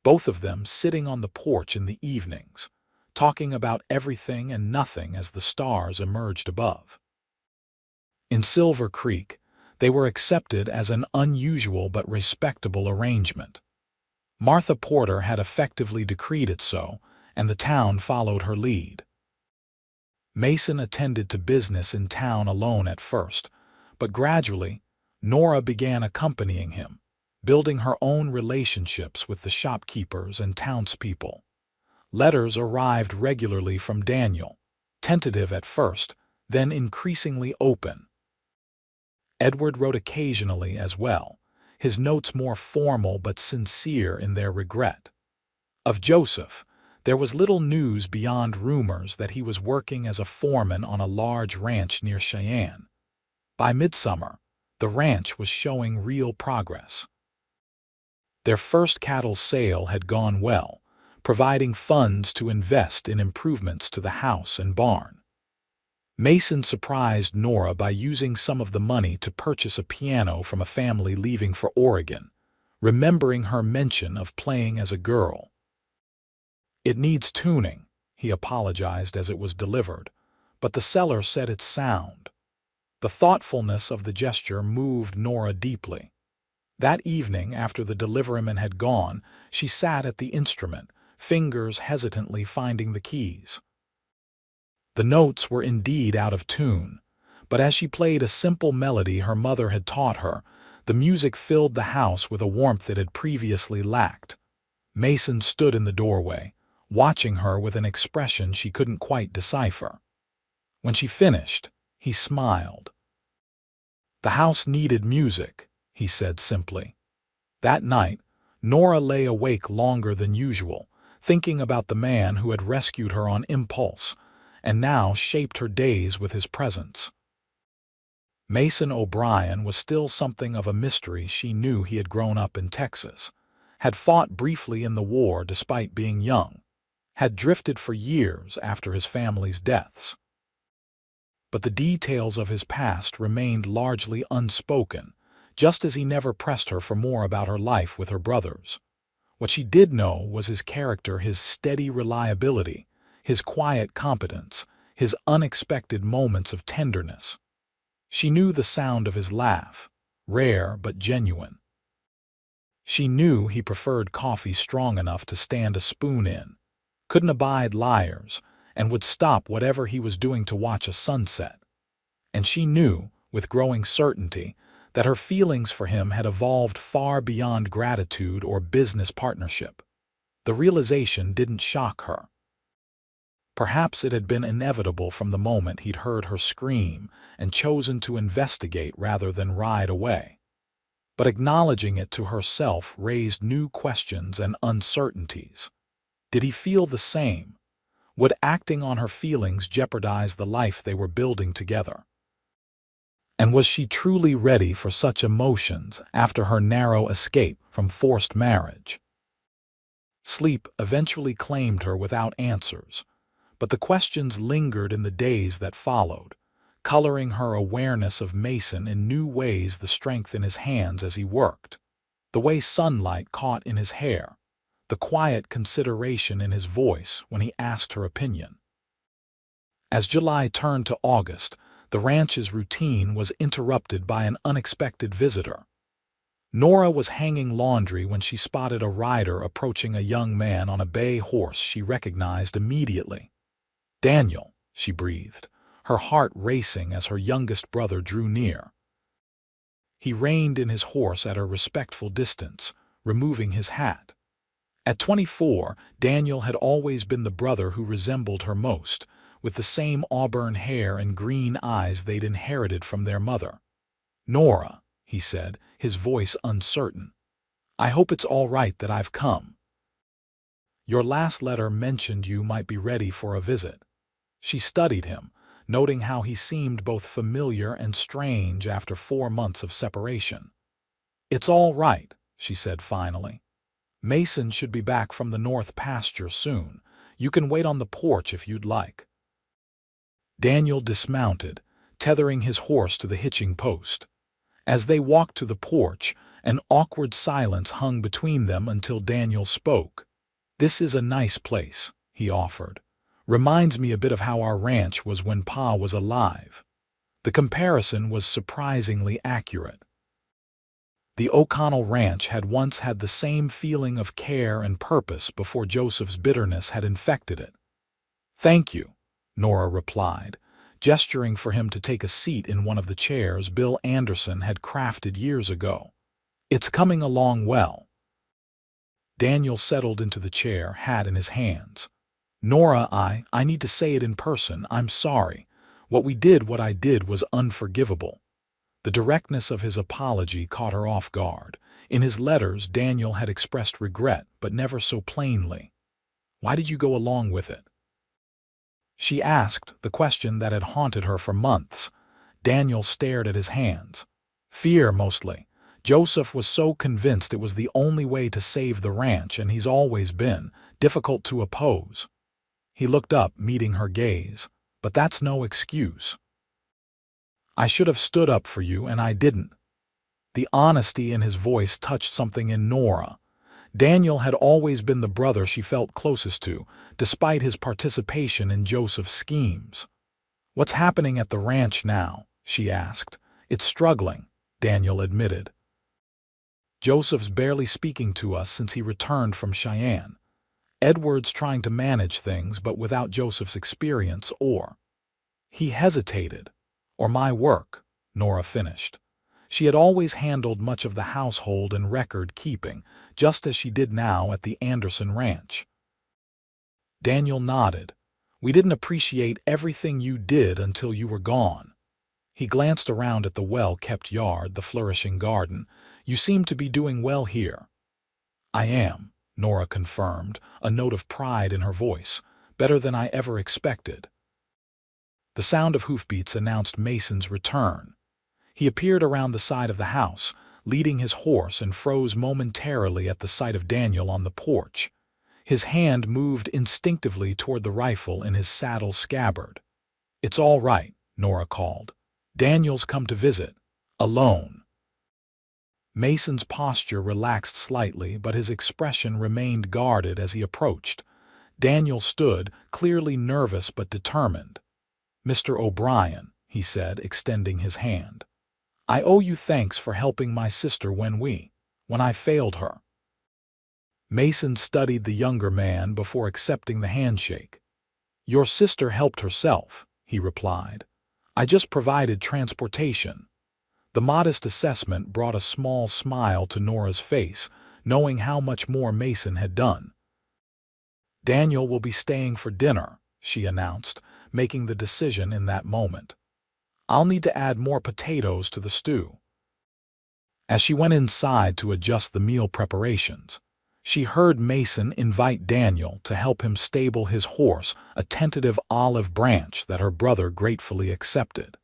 both of them sitting on the porch in the evenings, talking about everything and nothing as the stars emerged above. In Silver Creek, they were accepted as an unusual but respectable arrangement. Martha Porter had effectively decreed it so, and the town followed her lead. Mason attended to business in town alone at first, but gradually, Nora began accompanying him, building her own relationships with the shopkeepers and townspeople. Letters arrived regularly from Daniel, tentative at first, then increasingly open. Edward wrote occasionally as well, his notes more formal but sincere in their regret. Of Joseph, there was little news beyond rumors that he was working as a foreman on a large ranch near Cheyenne. By midsummer, the ranch was showing real progress. Their first cattle sale had gone well, providing funds to invest in improvements to the house and barn. Mason surprised Nora by using some of the money to purchase a piano from a family leaving for Oregon, remembering her mention of playing as a girl. "It needs tuning," he apologized as it was delivered, but the seller said it's sound. The thoughtfulness of the gesture moved Nora deeply. That evening, after the deliveryman had gone, she sat at the instrument, fingers hesitantly finding the keys. The notes were indeed out of tune, but as she played a simple melody her mother had taught her, the music filled the house with a warmth it had previously lacked. Mason stood in the doorway, watching her with an expression she couldn't quite decipher. When she finished, he smiled. "The house needed music," he said simply. That night, Nora lay awake longer than usual, thinking about the man who had rescued her on impulse, and now shaped her days with his presence. Mason O'Brien was still something of a mystery. She knew he had grown up in Texas, had fought briefly in the war despite being young, had drifted for years after his family's deaths. But the details of his past remained largely unspoken, just as he never pressed her for more about her life with her brothers. What she did know was his character, his steady reliability, his quiet competence, his unexpected moments of tenderness. She knew the sound of his laugh, rare but genuine. She knew he preferred coffee strong enough to stand a spoon in, couldn't abide liars, and would stop whatever he was doing to watch a sunset. And she knew, with growing certainty, that her feelings for him had evolved far beyond gratitude or business partnership. The realization didn't shock her. Perhaps it had been inevitable from the moment he'd heard her scream and chosen to investigate rather than ride away. But acknowledging it to herself raised new questions and uncertainties. Did he feel the same? Would acting on her feelings jeopardize the life they were building together? And was she truly ready for such emotions after her narrow escape from forced marriage? Sleep eventually claimed her without answers, but the questions lingered in the days that followed, coloring her awareness of Mason in new ways: the strength in his hands as he worked, the way sunlight caught in his hair, the quiet consideration in his voice when he asked her opinion. As July turned to August, the ranch's routine was interrupted by an unexpected visitor. Nora was hanging laundry when she spotted a rider approaching, a young man on a bay horse she recognized immediately. "Daniel," she breathed, her heart racing as her youngest brother drew near. He reined in his horse at a respectful distance, removing his hat. At 24, Daniel had always been the brother who resembled her most, with the same auburn hair and green eyes they'd inherited from their mother. "Nora," he said, his voice uncertain, "I hope it's all right that I've come. Your last letter mentioned you might be ready for a visit." She studied him, noting how he seemed both familiar and strange after 4 months of separation. "It's all right," she said finally. "Mason should be back from the north pasture soon. You can wait on the porch if you'd like." Daniel dismounted, tethering his horse to the hitching post. As they walked to the porch, an awkward silence hung between them until Daniel spoke. "This is a nice place," he offered. Reminds me a bit of how our ranch was when Pa was alive. The comparison was surprisingly accurate. The O'Connell Ranch had once had the same feeling of care and purpose before Joseph's bitterness had infected it. "Thank you," Nora replied, gesturing for him to take a seat in one of the chairs Bill Anderson had crafted years ago. "It's coming along well." Daniel settled into the chair, hat in his hands. "Nora, I need to say it in person. I'm sorry. What I did was unforgivable." The directness of his apology caught her off guard. In his letters, Daniel had expressed regret, but never so plainly. "Why did you go along with it?" she asked, the question that had haunted her for months. Daniel stared at his hands. "Fear, mostly. Joseph was so convinced it was the only way to save the ranch, and he's always been difficult to oppose." He looked up, meeting her gaze. "But that's no excuse. I should have stood up for you, and I didn't." The honesty in his voice touched something in Nora. Daniel had always been the brother she felt closest to, despite his participation in Joseph's schemes. "What's happening at the ranch now?" she asked. "It's struggling," Daniel admitted. "Joseph's barely speaking to us since he returned from Cheyenne. Edward's trying to manage things, but without Joseph's experience or—" He hesitated. "Or my work," Nora finished. She had always handled much of the household and record-keeping, just as she did now at the Anderson Ranch. Daniel nodded. "We didn't appreciate everything you did until you were gone." He glanced around at the well-kept yard, the flourishing garden. "You seem to be doing well here." "I am," Nora confirmed, a note of pride in her voice. "Better than I ever expected." The sound of hoofbeats announced Mason's return. He appeared around the side of the house, leading his horse, and froze momentarily at the sight of Daniel on the porch. His hand moved instinctively toward the rifle in his saddle scabbard. "It's all right," Nora called. "Daniel's come to visit. Alone." Mason's posture relaxed slightly, but his expression remained guarded as he approached. Daniel stood, clearly nervous but determined. "Mr. O'Brien," he said, extending his hand. "I owe you thanks for helping my sister when I failed her." Mason studied the younger man before accepting the handshake. "Your sister helped herself," he replied. "I just provided transportation." The modest assessment brought a small smile to Nora's face, knowing how much more Mason had done. "Daniel will be staying for dinner," she announced, making the decision in that moment. "I'll need to add more potatoes to the stew." As she went inside to adjust the meal preparations, she heard Mason invite Daniel to help him stable his horse, a tentative olive branch that her brother gratefully accepted.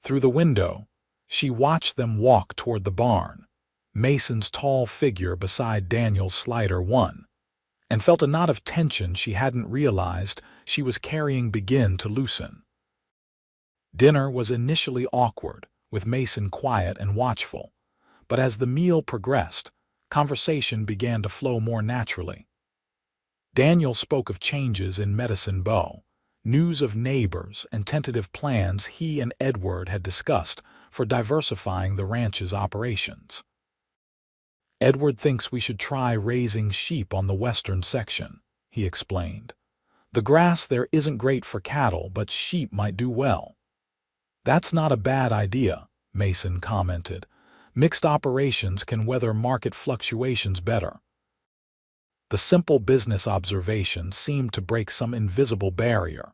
Through the window, she watched them walk toward the barn, Mason's tall figure beside Daniel's slighter one, and felt a knot of tension she hadn't realized she was carrying begin to loosen. Dinner was initially awkward, with Mason quiet and watchful, but as the meal progressed, conversation began to flow more naturally. Daniel spoke of changes in Medicine Bow, news of neighbors, and tentative plans he and Edward had discussed for diversifying the ranch's operations. "Edward thinks we should try raising sheep on the western section," he explained. "The grass there isn't great for cattle, but sheep might do well." "That's not a bad idea," Mason commented. "Mixed operations can weather market fluctuations better." The simple business observation seemed to break some invisible barrier,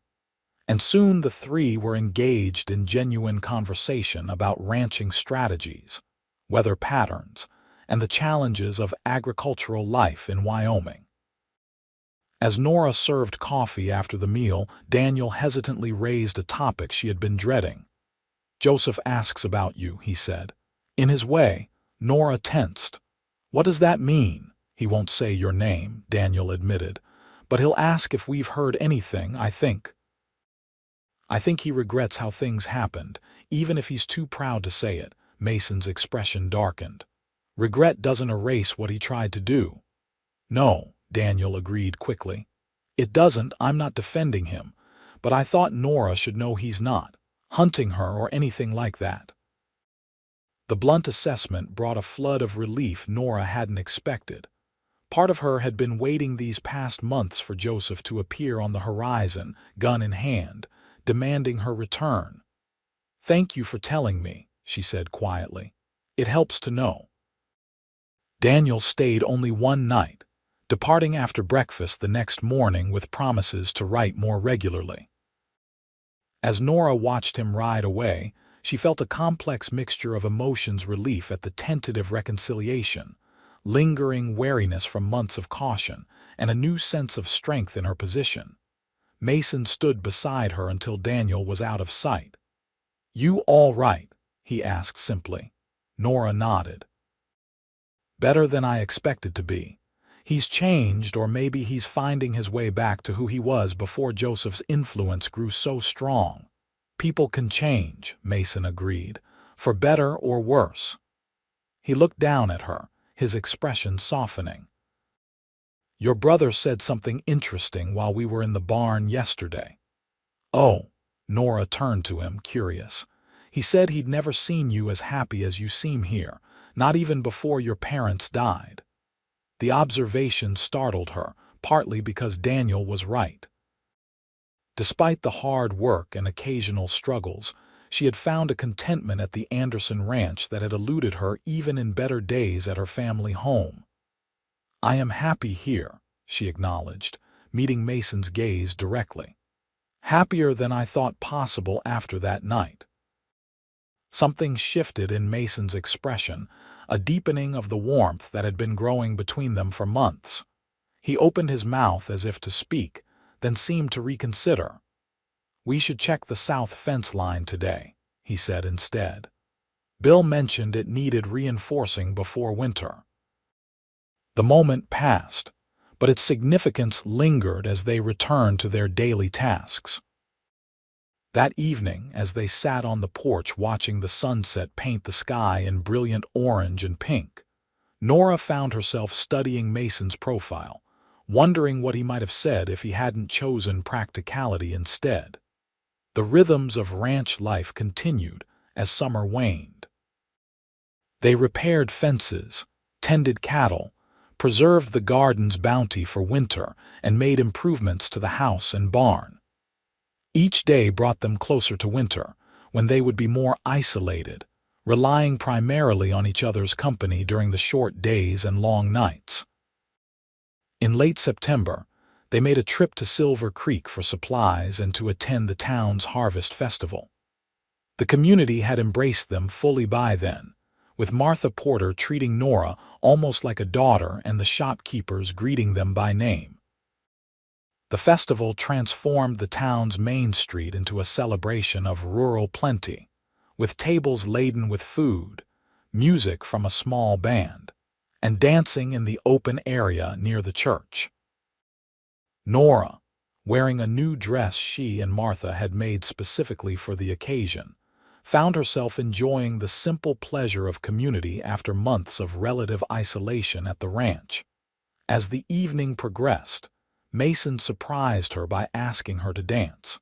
and soon the three were engaged in genuine conversation about ranching strategies, weather patterns, and the challenges of agricultural life in Wyoming. As Nora served coffee after the meal, Daniel hesitantly raised a topic she had been dreading. "Joseph asks about you," he said. In his way, Nora tensed. "What does that mean?" "He won't say your name," Daniel admitted, "but he'll ask if we've heard anything, I think. I think he regrets how things happened, even if he's too proud to say it." Mason's expression darkened. "Regret doesn't erase what he tried to do." "No," Daniel agreed quickly. It doesn't, I'm not defending him, but I thought Nora should know he's not hunting her or anything like that. The blunt assessment brought a flood of relief Nora hadn't expected. Part of her had been waiting these past months for Joseph to appear on the horizon, gun in hand, demanding her return. "Thank you for telling me," she said quietly. "It helps to know." Daniel stayed only one night, departing after breakfast the next morning with promises to write more regularly. As Nora watched him ride away, she felt a complex mixture of emotions: relief at the tentative reconciliation, lingering wariness from months of caution, and a new sense of strength in her position. Mason stood beside her until Daniel was out of sight. "You all right?" he asked simply. Nora nodded. "Better than I expected to be. He's changed, or maybe he's finding his way back to who he was before Joseph's influence grew so strong." "People can change," Mason agreed, "for better or worse." He looked down at her, his expression softening. "Your brother said something interesting while we were in the barn yesterday." "Oh," Nora turned to him, curious. "He said he'd never seen you as happy as you seem here, not even before your parents died." The observation startled her, partly because Daniel was right. Despite the hard work and occasional struggles, she had found a contentment at the Anderson ranch that had eluded her even in better days at her family home. "I am happy here," she acknowledged, meeting Mason's gaze directly. "Happier than I thought possible after that night." Something shifted in Mason's expression, a deepening of the warmth that had been growing between them for months. He opened his mouth as if to speak, then seemed to reconsider. "We should check the south fence line today," he said instead. "Bill mentioned it needed reinforcing before winter." The moment passed, but its significance lingered as they returned to their daily tasks. That evening, as they sat on the porch watching the sunset paint the sky in brilliant orange and pink, Nora found herself studying Mason's profile, wondering what he might have said if he hadn't chosen practicality instead. The rhythms of ranch life continued as summer waned. They repaired fences, tended cattle, preserved the garden's bounty for winter, and made improvements to the house and barn. Each day brought them closer to winter, when they would be more isolated, relying primarily on each other's company during the short days and long nights. In late September, they made a trip to Silver Creek for supplies and to attend the town's harvest festival. The community had embraced them fully by then, with Martha Porter treating Nora almost like a daughter and the shopkeepers greeting them by name. The festival transformed the town's main street into a celebration of rural plenty, with tables laden with food, music from a small band, and dancing in the open area near the church. Nora, wearing a new dress she and Martha had made specifically for the occasion, found herself enjoying the simple pleasure of community after months of relative isolation at the ranch. As the evening progressed, Mason surprised her by asking her to dance.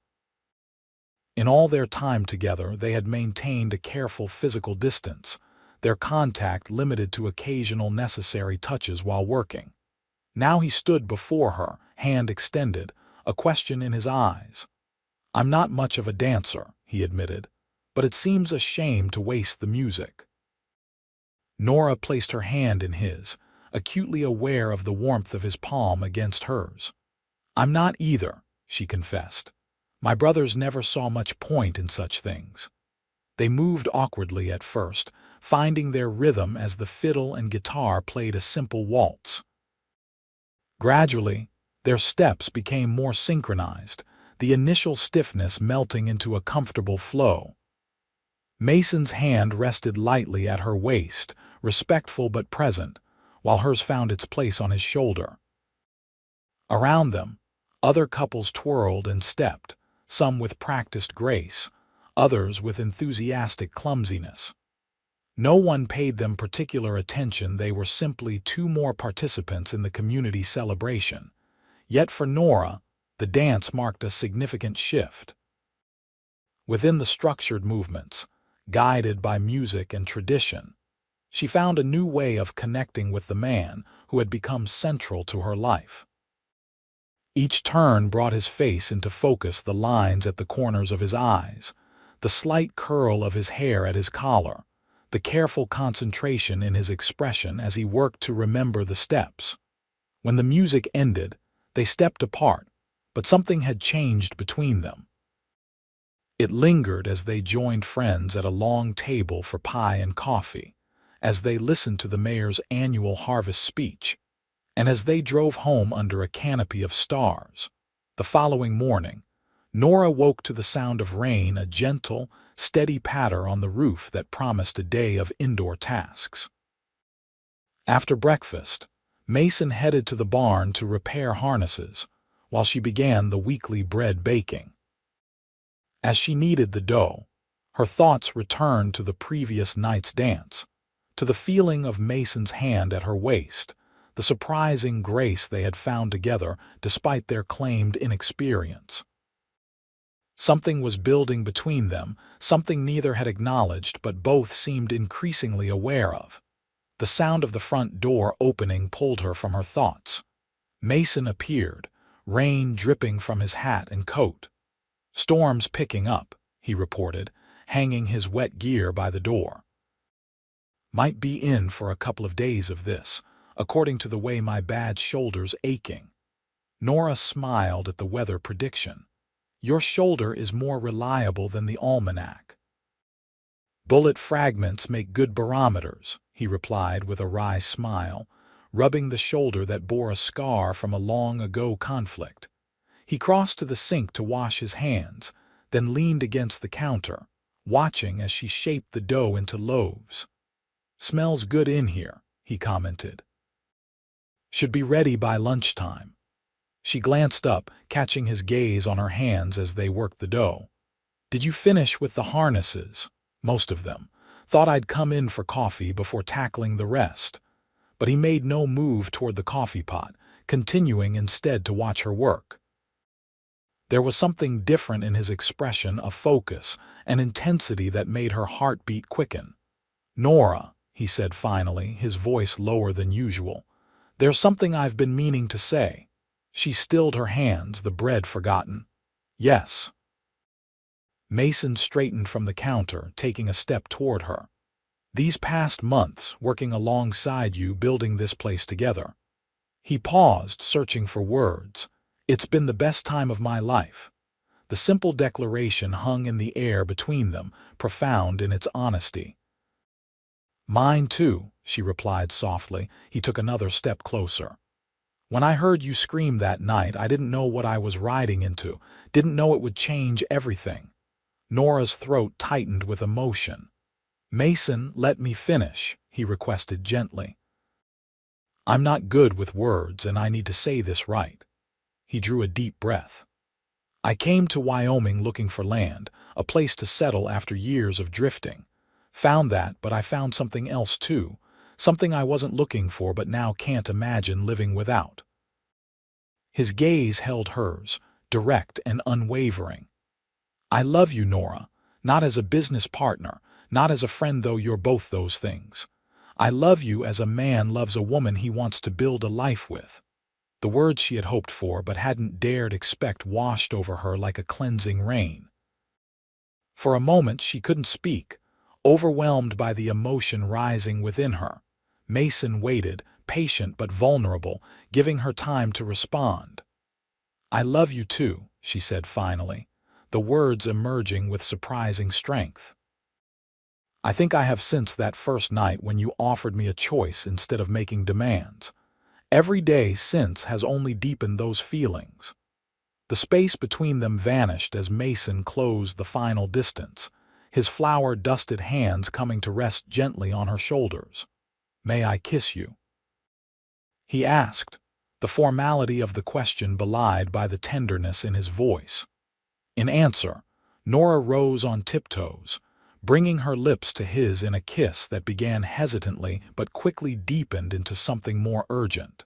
In all their time together, they had maintained a careful physical distance, their contact limited to occasional necessary touches while working. Now he stood before her, hand extended, a question in his eyes. "I'm not much of a dancer," he admitted, "but it seems a shame to waste the music." Nora placed her hand in his, acutely aware of the warmth of his palm against hers. "I'm not either," she confessed. "My brothers never saw much point in such things." They moved awkwardly at first, finding their rhythm as the fiddle and guitar played a simple waltz. Gradually, their steps became more synchronized, the initial stiffness melting into a comfortable flow. Mason's hand rested lightly at her waist, respectful but present, while hers found its place on his shoulder. Around them, other couples twirled and stepped, some with practiced grace, others with enthusiastic clumsiness. No one paid them particular attention, they were simply two more participants in the community celebration. Yet for Nora, the dance marked a significant shift. Within the structured movements, guided by music and tradition, she found a new way of connecting with the man who had become central to her life. Each turn brought his face into focus, the lines at the corners of his eyes, the slight curl of his hair at his collar, the careful concentration in his expression as he worked to remember the steps. When the music ended, they stepped apart, but something had changed between them. It lingered as they joined friends at a long table for pie and coffee, as they listened to the mayor's annual harvest speech, and as they drove home under a canopy of stars. The following morning, Nora woke to the sound of rain, a gentle, steady patter on the roof that promised a day of indoor tasks. After breakfast, Mason headed to the barn to repair harnesses, while she began the weekly bread baking. As she kneaded the dough, her thoughts returned to the previous night's dance, to the feeling of Mason's hand at her waist, the surprising grace they had found together despite their claimed inexperience. Something was building between them, something neither had acknowledged but both seemed increasingly aware of. The sound of the front door opening pulled her from her thoughts. Mason appeared, rain dripping from his hat and coat. "Storm's picking up," he reported, hanging his wet gear by the door. "Might be in for a couple of days of this, according to the way my bad shoulder's aching." Nora smiled at the weather prediction. "Your shoulder is more reliable than the almanac." "Bullet fragments make good barometers," he replied with a wry smile, rubbing the shoulder that bore a scar from a long-ago conflict. He crossed to the sink to wash his hands, then leaned against the counter, watching as she shaped the dough into loaves. "Smells good in here," he commented. "Should be ready by lunchtime." She glanced up, catching his gaze on her hands as they worked the dough. "Did you finish with the harnesses?" "Most of them. Thought I'd come in for coffee before tackling the rest." But he made no move toward the coffee pot, continuing instead to watch her work. There was something different in his expression, a focus, an intensity that made her heartbeat quicken. "Nora," he said finally, his voice lower than usual, "there's something I've been meaning to say." She stilled her hands, the bread forgotten. "Yes." Mason straightened from the counter, taking a step toward her. "These past months, working alongside you, building this place together." He paused, searching for words. "It's been the best time of my life." The simple declaration hung in the air between them, profound in its honesty. "Mine too," she replied softly. He took another step closer. "When I heard you scream that night, I didn't know what I was riding into, didn't know it would change everything." Nora's throat tightened with emotion. "Mason, let me finish," he requested gently. "I'm not good with words, and I need to say this right." He drew a deep breath. "I came to Wyoming looking for land, a place to settle after years of drifting. Found that, but I found something else too, something I wasn't looking for but now can't imagine living without." His gaze held hers, direct and unwavering. "I love you, Nora, not as a business partner, not as a friend, though you're both those things. I love you as a man loves a woman he wants to build a life with." The words she had hoped for but hadn't dared expect washed over her like a cleansing rain. For a moment she couldn't speak, overwhelmed by the emotion rising within her. Mason waited, patient but vulnerable, giving her time to respond. "I love you too," she said finally, the words emerging with surprising strength. "I think I have since that first night when you offered me a choice instead of making demands. Every day since has only deepened those feelings." The space between them vanished as Mason closed the final distance, his flour-dusted hands coming to rest gently on her shoulders. "May I kiss you?" he asked, the formality of the question belied by the tenderness in his voice. In answer, Nora rose on tiptoes, bringing her lips to his in a kiss that began hesitantly but quickly deepened into something more urgent.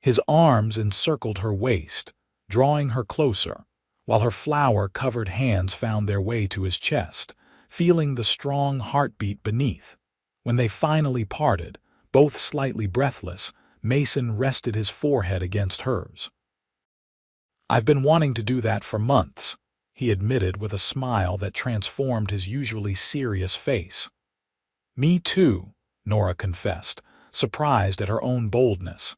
His arms encircled her waist, drawing her closer, while her flower-covered hands found their way to his chest, feeling the strong heartbeat beneath. When they finally parted, both slightly breathless, Mason rested his forehead against hers. "I've been wanting to do that for months," he admitted with a smile that transformed his usually serious face. "Me too," Nora confessed, surprised at her own boldness.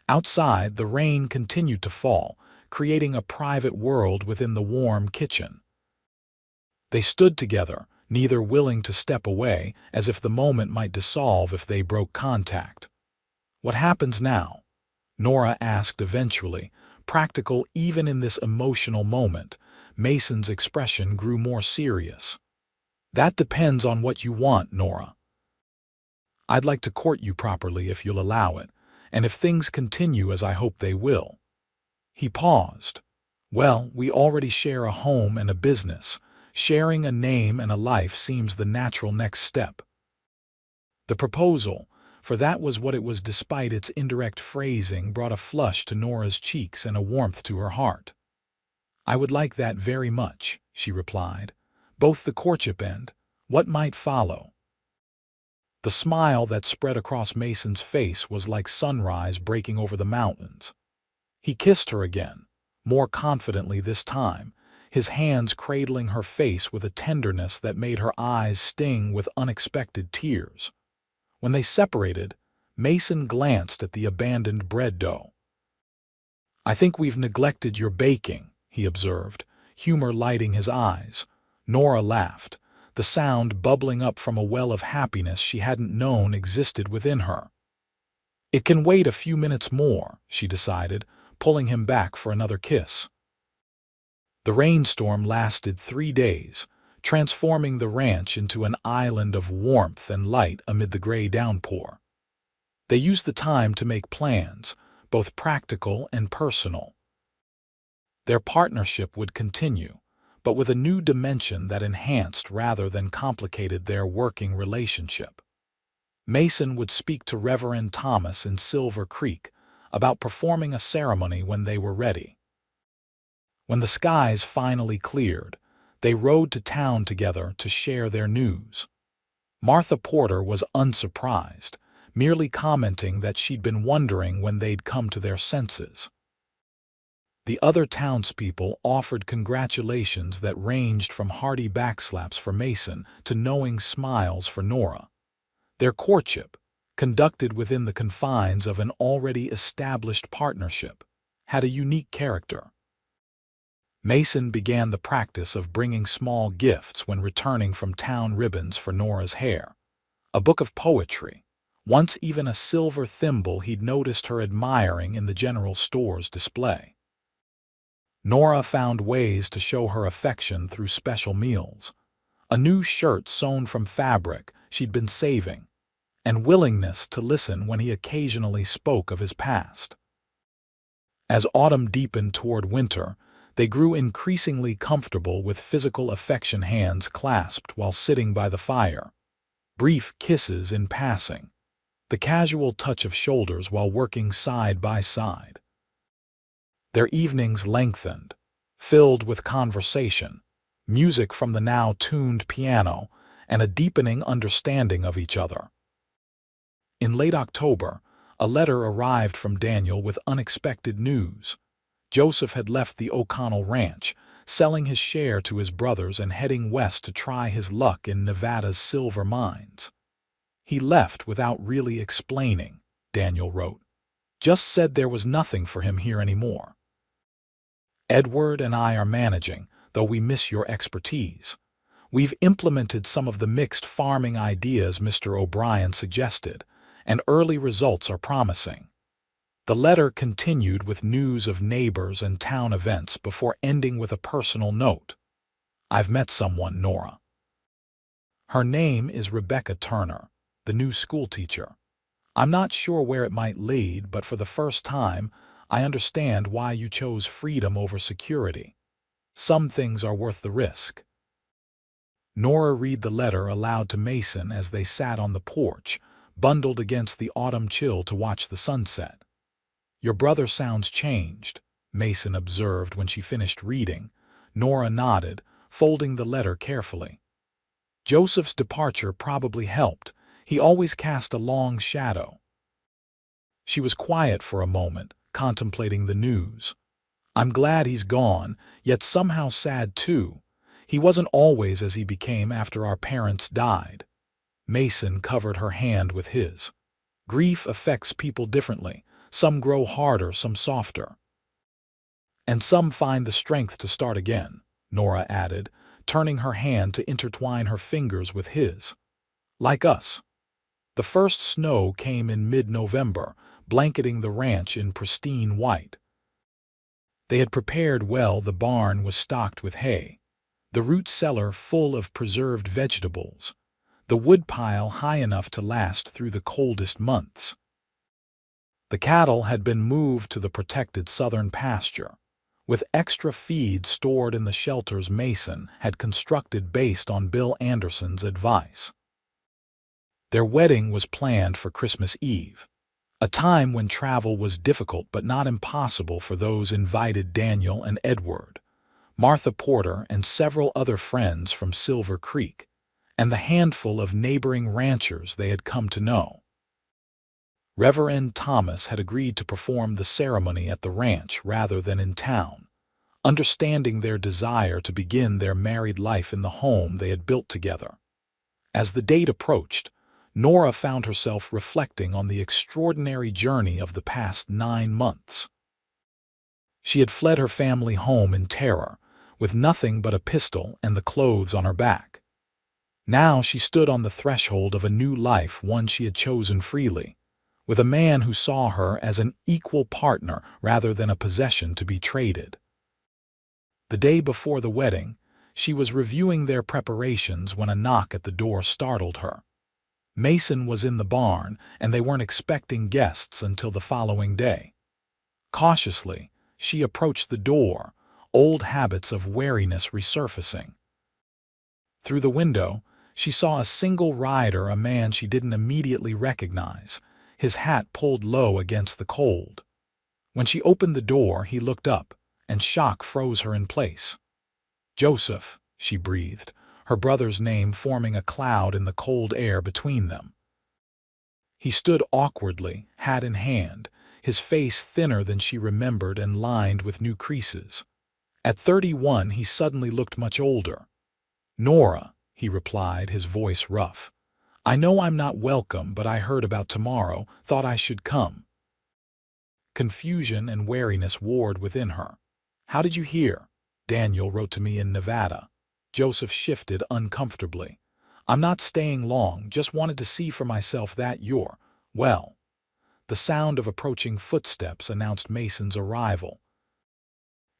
Outside, the rain continued to fall, creating a private world within the warm kitchen. They stood together, neither willing to step away, as if the moment might dissolve if they broke contact. "What happens now?" Nora asked eventually, practical even in this emotional moment. Mason's expression grew more serious. "That depends on what you want, Nora. I'd like to court you properly if you'll allow it, and if things continue as I hope they will." He paused. "Well, we already share a home and a business. Sharing a name and a life seems the natural next step." The proposal, for that was what it was despite its indirect phrasing, brought a flush to Nora's cheeks and a warmth to her heart. "I would like that very much," she replied. "Both the courtship and what might follow." The smile that spread across Mason's face was like sunrise breaking over the mountains. He kissed her again, more confidently this time, his hands cradling her face with a tenderness that made her eyes sting with unexpected tears. When they separated, Mason glanced at the abandoned bread dough. "I think we've neglected your baking," he observed, humor lighting his eyes. Nora laughed, the sound bubbling up from a well of happiness she hadn't known existed within her. "It can wait a few minutes more," she decided, pulling him back for another kiss. The rainstorm lasted 3 days, transforming the ranch into an island of warmth and light amid the gray downpour. They used the time to make plans, both practical and personal. Their partnership would continue, but with a new dimension that enhanced rather than complicated their working relationship. Mason would speak to Reverend Thomas in Silver Creek about performing a ceremony when they were ready. When the skies finally cleared, they rode to town together to share their news. Martha Porter was unsurprised, merely commenting that she'd been wondering when they'd come to their senses. The other townspeople offered congratulations that ranged from hearty backslaps for Mason to knowing smiles for Nora. Their courtship, conducted within the confines of an already established partnership, had a unique character. Mason began the practice of bringing small gifts when returning from town: ribbons for Nora's hair, a book of poetry, once even a silver thimble he'd noticed her admiring in the general store's display. Nora found ways to show her affection through special meals, a new shirt sewn from fabric she'd been saving, and willingness to listen when he occasionally spoke of his past. As autumn deepened toward winter, they grew increasingly comfortable with physical affection, hands clasped while sitting by the fire, brief kisses in passing, the casual touch of shoulders while working side by side. Their evenings lengthened, filled with conversation, music from the now tuned piano, and a deepening understanding of each other. In late October, a letter arrived from Daniel with unexpected news. Joseph had left the O'Connell ranch, selling his share to his brothers and heading west to try his luck in Nevada's silver mines. "He left without really explaining," Daniel wrote. "Just said there was nothing for him here anymore. Edward and I are managing, though we miss your expertise. We've implemented some of the mixed farming ideas Mr. O'Brien suggested, and early results are promising." The letter continued with news of neighbors and town events before ending with a personal note. "I've met someone, Nora. Her name is Rebecca Turner, the new schoolteacher. I'm not sure where it might lead, but for the first time, I understand why you chose freedom over security. Some things are worth the risk." Nora read the letter aloud to Mason as they sat on the porch, bundled against the autumn chill to watch the sunset. "Your brother sounds changed," Mason observed when she finished reading. Nora nodded, folding the letter carefully. "Joseph's departure probably helped. He always cast a long shadow." She was quiet for a moment, contemplating the news. "I'm glad he's gone, yet somehow sad too. He wasn't always as he became after our parents died." Mason covered her hand with his. "Grief affects people differently. Some grow harder, some softer. And some find the strength to start again," Nora added, turning her hand to intertwine her fingers with his. "Like us." The first snow came in mid-November, blanketing the ranch in pristine white. They had prepared well. The barn was stocked with hay, the root cellar full of preserved vegetables, the woodpile high enough to last through the coldest months. The cattle had been moved to the protected southern pasture, with extra feed stored in the shelters Mason had constructed based on Bill Anderson's advice. Their wedding was planned for Christmas Eve, a time when travel was difficult but not impossible for those invited: Daniel and Edward, Martha Porter and several other friends from Silver Creek, and the handful of neighboring ranchers they had come to know. Reverend Thomas had agreed to perform the ceremony at the ranch rather than in town, understanding their desire to begin their married life in the home they had built together. As the date approached, Nora found herself reflecting on the extraordinary journey of the past 9 months. She had fled her family home in terror, with nothing but a pistol and the clothes on her back. Now she stood on the threshold of a new life, one she had chosen freely, with a man who saw her as an equal partner rather than a possession to be traded. The day before the wedding, she was reviewing their preparations when a knock at the door startled her. Mason was in the barn, and they weren't expecting guests until the following day. Cautiously, she approached the door, old habits of wariness resurfacing. Through the window, she saw a single rider, a man she didn't immediately recognize, his hat pulled low against the cold. When she opened the door, he looked up, and shock froze her in place. "Joseph," she breathed, her brother's name forming a cloud in the cold air between them. He stood awkwardly, hat in hand, his face thinner than she remembered and lined with new creases. At 31, he suddenly looked much older. "Nora," he replied, his voice rough. "I know I'm not welcome, but I heard about tomorrow, thought I should come." Confusion and wariness warred within her. "How did you hear?" "Daniel wrote to me in Nevada." Joseph shifted uncomfortably. "I'm not staying long, just wanted to see for myself that you're, well." The sound of approaching footsteps announced Mason's arrival.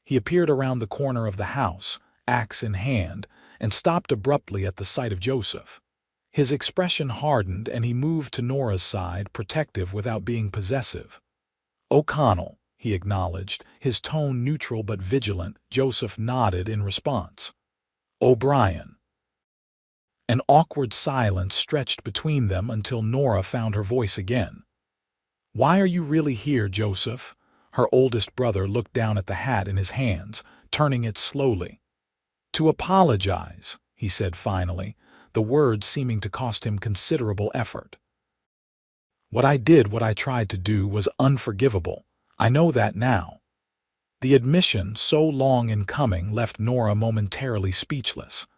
He appeared around the corner of the house, axe in hand, and stopped abruptly at the sight of Joseph. His expression hardened, and he moved to Nora's side, protective without being possessive. "O'Connell," he acknowledged, his tone neutral but vigilant. Joseph nodded in response. "O'Brien." An awkward silence stretched between them until Nora found her voice again. "Why are you really here, Joseph?" Her oldest brother looked down at the hat in his hands, turning it slowly. "To apologize," he said finally, the words seeming to cost him considerable effort. What I tried to do was unforgivable. I know that now." The admission, so long in coming, left Nora momentarily speechless.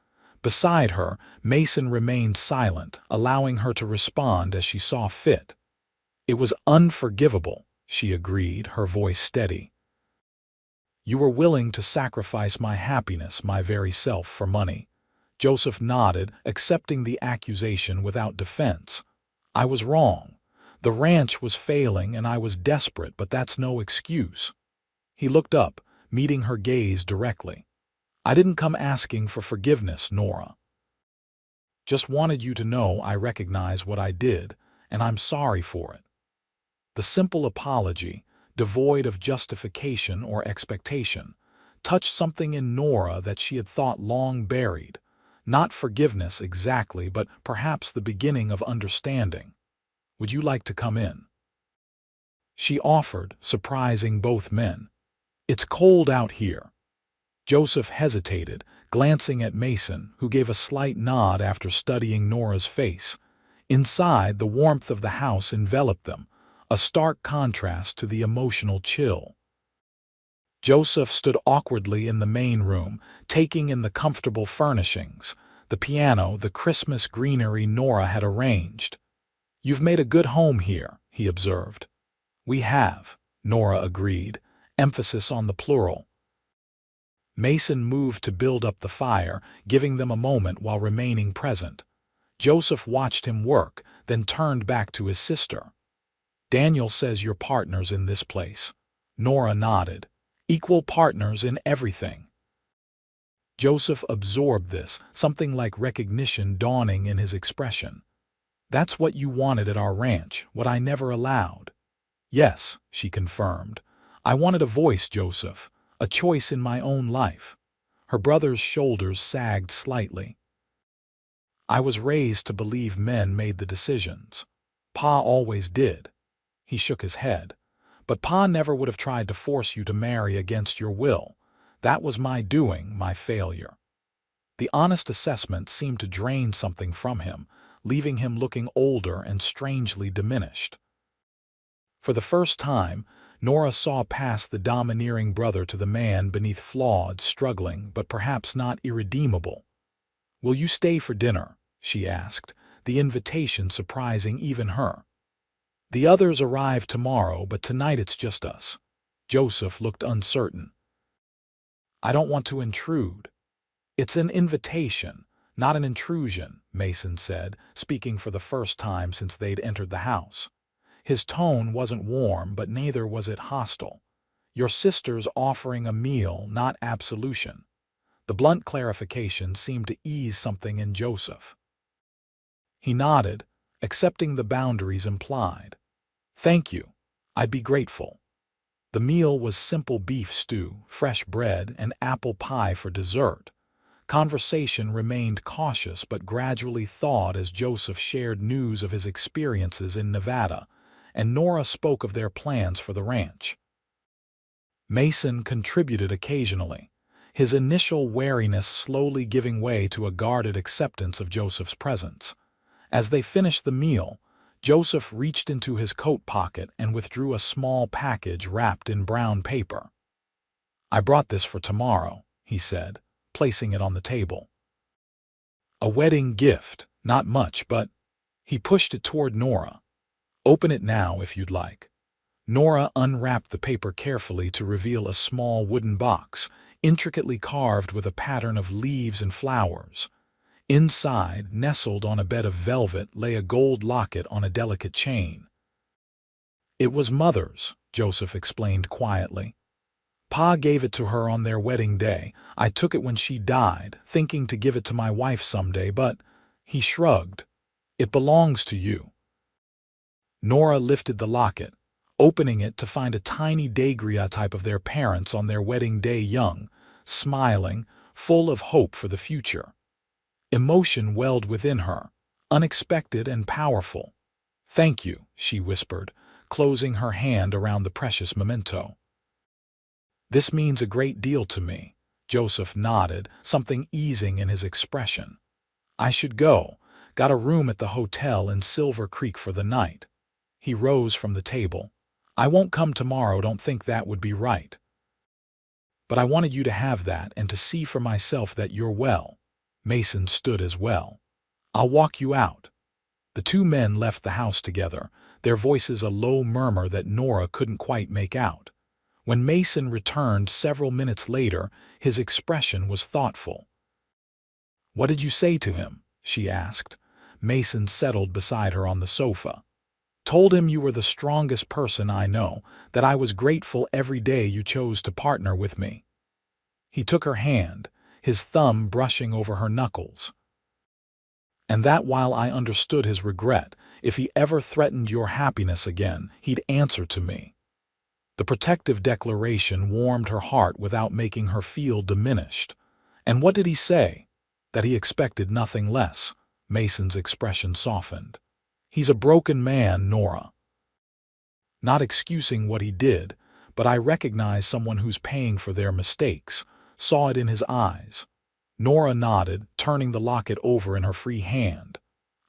Beside her, Mason remained silent, allowing her to respond as she saw fit. "It was unforgivable," she agreed, her voice steady. "You were willing to sacrifice my happiness, my very self, for money." Joseph nodded, accepting the accusation without defense. "I was wrong. The ranch was failing and I was desperate, but that's no excuse." He looked up, meeting her gaze directly. "I didn't come asking for forgiveness, Nora. Just wanted you to know I recognize what I did, and I'm sorry for it." The simple apology, devoid of justification or expectation, touched something in Nora that she had thought long buried. Not forgiveness exactly, but perhaps the beginning of understanding. "Would you like to come in?" she offered, surprising both men. "It's cold out here." Joseph hesitated, glancing at Mason, who gave a slight nod after studying Nora's face. Inside, the warmth of the house enveloped them, a stark contrast to the emotional chill. Joseph stood awkwardly in the main room, taking in the comfortable furnishings, the piano, the Christmas greenery Nora had arranged. "You've made a good home here," he observed. "We have," Nora agreed, emphasis on the plural. Mason moved to build up the fire, giving them a moment while remaining present. Joseph watched him work, then turned back to his sister. "Daniel says you're partners in this place." Nora nodded. "Equal partners in everything." Joseph absorbed this, something like recognition dawning in his expression. "That's what you wanted at our ranch, what I never allowed." "Yes," she confirmed. "I wanted a voice, Joseph, a choice in my own life." Her brother's shoulders sagged slightly. "I was raised to believe men made the decisions. Pa always did." He shook his head. "But Pa never would have tried to force you to marry against your will. That was my doing, my failure." The honest assessment seemed to drain something from him, leaving him looking older and strangely diminished. For the first time, Nora saw past the domineering brother to the man beneath, flawed, struggling, but perhaps not irredeemable. "Will you stay for dinner?" she asked, the invitation surprising even her. "The others arrive tomorrow, but tonight it's just us." Joseph looked uncertain. "I don't want to intrude." "It's an invitation, not an intrusion," Mason said, speaking for the first time since they'd entered the house. His tone wasn't warm, but neither was it hostile. "Your sister's offering a meal, not absolution." The blunt clarification seemed to ease something in Joseph. He nodded, accepting the boundaries implied. "Thank you. I'd be grateful." The meal was simple beef stew, fresh bread, and apple pie for dessert. Conversation remained cautious but gradually thawed as Joseph shared news of his experiences in Nevada, and Nora spoke of their plans for the ranch. Mason contributed occasionally, his initial wariness slowly giving way to a guarded acceptance of Joseph's presence. As they finished the meal, Joseph reached into his coat pocket and withdrew a small package wrapped in brown paper. "I brought this for tomorrow," he said, placing it on the table. "A wedding gift, not much, but—" He pushed it toward Nora. "Open it now if you'd like." Nora unwrapped the paper carefully to reveal a small wooden box, intricately carved with a pattern of leaves and flowers. Inside, nestled on a bed of velvet, lay a gold locket on a delicate chain. "It was Mother's," Joseph explained quietly. "Pa gave it to her on their wedding day. I took it when she died, thinking to give it to my wife someday, but—" He shrugged. "It belongs to you." Nora lifted the locket, opening it to find a tiny daguerreotype of their parents on their wedding day, young, smiling, full of hope for the future. Emotion welled within her, unexpected and powerful. "Thank you," she whispered, closing her hand around the precious memento. "This means a great deal to me." Joseph nodded, something easing in his expression. "I should go. Got a room at the hotel in Silver Creek for the night." He rose from the table. "I won't come tomorrow, don't think that would be right. But I wanted you to have that and to see for myself that you're well." Mason stood as well. "I'll walk you out." The two men left the house together, their voices a low murmur that Nora couldn't quite make out. When Mason returned several minutes later, his expression was thoughtful. "What did you say to him?" she asked. Mason settled beside her on the sofa. "Told him you were the strongest person I know, that I was grateful every day you chose to partner with me." He took her hand, his thumb brushing over her knuckles. "And that while I understood his regret, if he ever threatened your happiness again, he'd answer to me." The protective declaration warmed her heart without making her feel diminished. "And what did he say?" "That he expected nothing less." Mason's expression softened. "He's a broken man, Nora." not excusing what he did, but I recognize someone who's paying for their mistakes, saw it in his eyes. Nora nodded, turning the locket over in her free hand.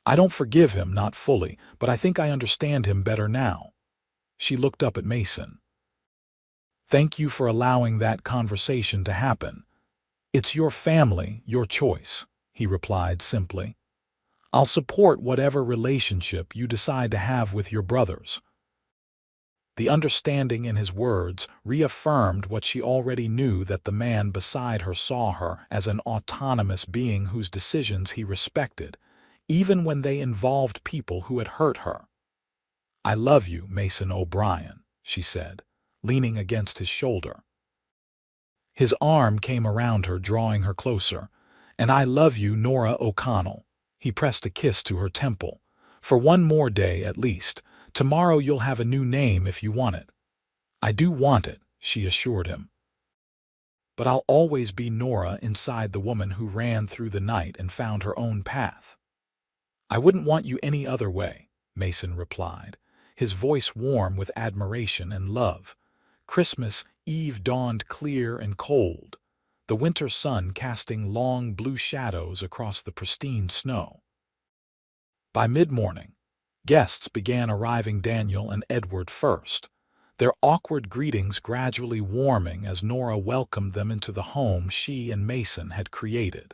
I don't forgive him, not fully, but I think I understand him better now. She looked up at Mason. Thank you for allowing that conversation to happen. It's your family, your choice, he replied simply. I'll support whatever relationship you decide to have with your brothers. The understanding in his words reaffirmed what she already knew, that the man beside her saw her as an autonomous being whose decisions he respected, even when they involved people who had hurt her. I love you, Mason O'Brien, she said, leaning against his shoulder. His arm came around her, drawing her closer. And I love you, Nora O'Connell. He pressed a kiss to her temple. For one more day, at least. Tomorrow you'll have a new name if you want it. I do want it, she assured him. But I'll always be Nora, inside the woman who ran through the night and found her own path. I wouldn't want you any other way, Mason replied, his voice warm with admiration and love. Christmas Eve dawned clear and cold, the winter sun casting long blue shadows across the pristine snow. By mid-morning, guests began arriving, Daniel and Edward first, their awkward greetings gradually warming as Nora welcomed them into the home she and Mason had created.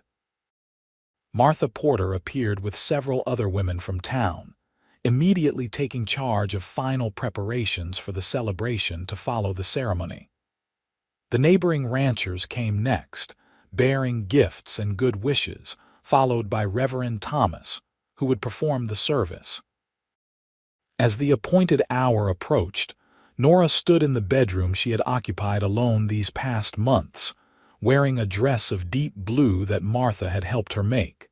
Martha Porter appeared with several other women from town, immediately taking charge of final preparations for the celebration to follow the ceremony. The neighboring ranchers came next, bearing gifts and good wishes, followed by Reverend Thomas, who would perform the service. As the appointed hour approached, Nora stood in the bedroom she had occupied alone these past months, wearing a dress of deep blue that Martha had helped her make.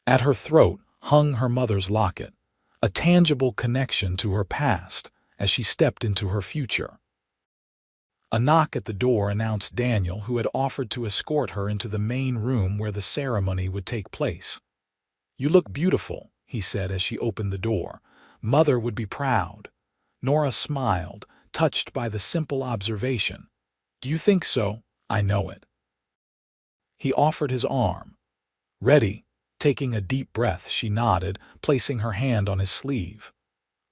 At her throat hung her mother's locket, a tangible connection to her past as she stepped into her future. A knock at the door announced Daniel, who had offered to escort her into the main room where the ceremony would take place. "You look beautiful," he said as she opened the door. "Mother would be proud." Nora smiled, touched by the simple observation. "Do you think so? I know it." He offered his arm. "Ready?" Taking a deep breath, she nodded, placing her hand on his sleeve.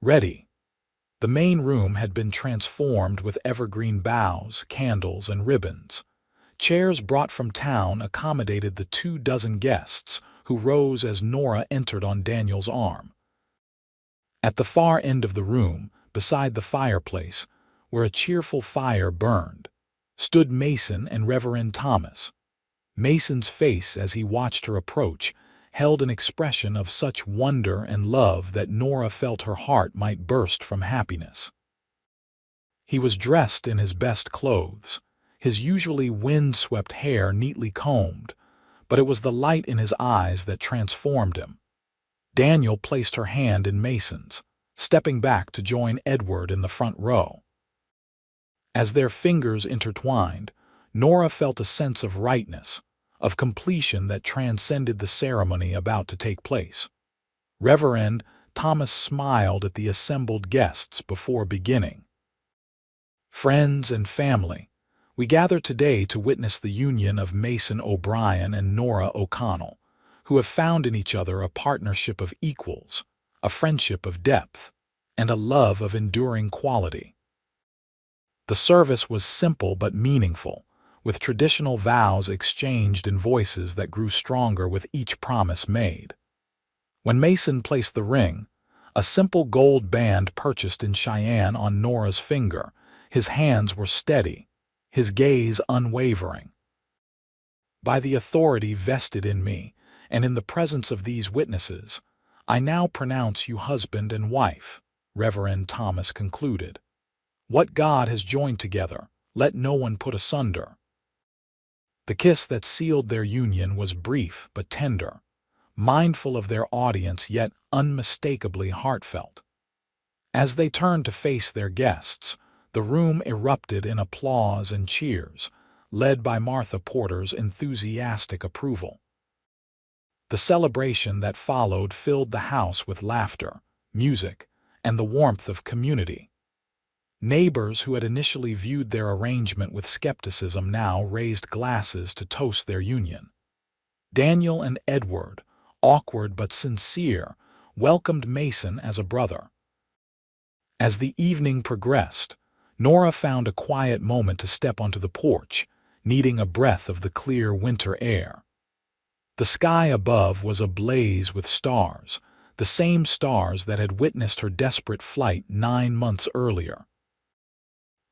"Ready." The main room had been transformed with evergreen boughs, candles, and ribbons. Chairs brought from town accommodated the 24 guests, who rose as Nora entered on Daniel's arm. At the far end of the room, beside the fireplace, where a cheerful fire burned, stood Mason and Reverend Thomas. Mason's face, as he watched her approach, held an expression of such wonder and love that Nora felt her heart might burst from happiness. He was dressed in his best clothes, his usually wind-swept hair neatly combed, but it was the light in his eyes that transformed him. Daniel placed her hand in Mason's, stepping back to join Edward in the front row. As their fingers intertwined, Nora felt a sense of rightness, of completion that transcended the ceremony about to take place. Reverend Thomas smiled at the assembled guests before beginning. "Friends and family, we gather today to witness the union of Mason O'Brien and Nora O'Connell, who have found in each other a partnership of equals, a friendship of depth, and a love of enduring quality." The service was simple but meaningful, with traditional vows exchanged in voices that grew stronger with each promise made. When Mason placed the ring, a simple gold band purchased in Cheyenne, on Nora's finger, his hands were steady, his gaze unwavering. "By the authority vested in me, and in the presence of these witnesses, I now pronounce you husband and wife," Reverend Thomas concluded. "What God has joined together, let no one put asunder." The kiss that sealed their union was brief but tender, mindful of their audience yet unmistakably heartfelt. As they turned to face their guests, the room erupted in applause and cheers, led by Martha Porter's enthusiastic approval. The celebration that followed filled the house with laughter, music, and the warmth of community. Neighbors who had initially viewed their arrangement with skepticism now raised glasses to toast their union. Daniel and Edward, awkward but sincere, welcomed Mason as a brother. As the evening progressed, Nora found a quiet moment to step onto the porch, needing a breath of the clear winter air. The sky above was ablaze with stars, the same stars that had witnessed her desperate flight 9 months earlier.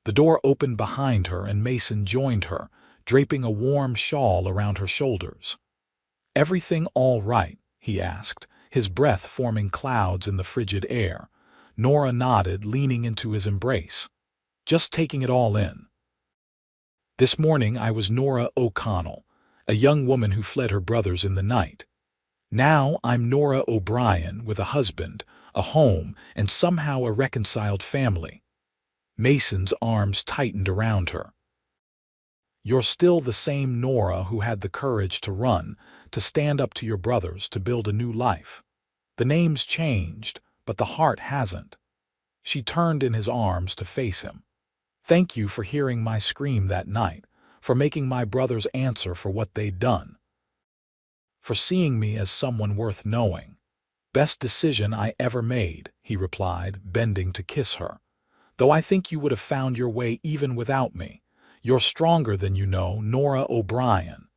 The door opened behind her and Mason joined her, draping a warm shawl around her shoulders. "Everything all right?" he asked, his breath forming clouds in the frigid air. Nora nodded, leaning into his embrace. "Just taking it all in. This morning I was Nora O'Connell, a young woman who fled her brothers in the night. Now I'm Nora O'Brien with a husband, a home, and somehow a reconciled family." Mason's arms tightened around her. "You're still the same Nora who had the courage to run, to stand up to your brothers, to build a new life. The name's changed, but the heart hasn't." She turned in his arms to face him. "Thank you for hearing my scream that night, for making my brothers answer for what they'd done, for seeing me as someone worth knowing." "Best decision I ever made," he replied, bending to kiss her. "Though I think you would have found your way even without me. You're stronger than you know, Nora O'Brien."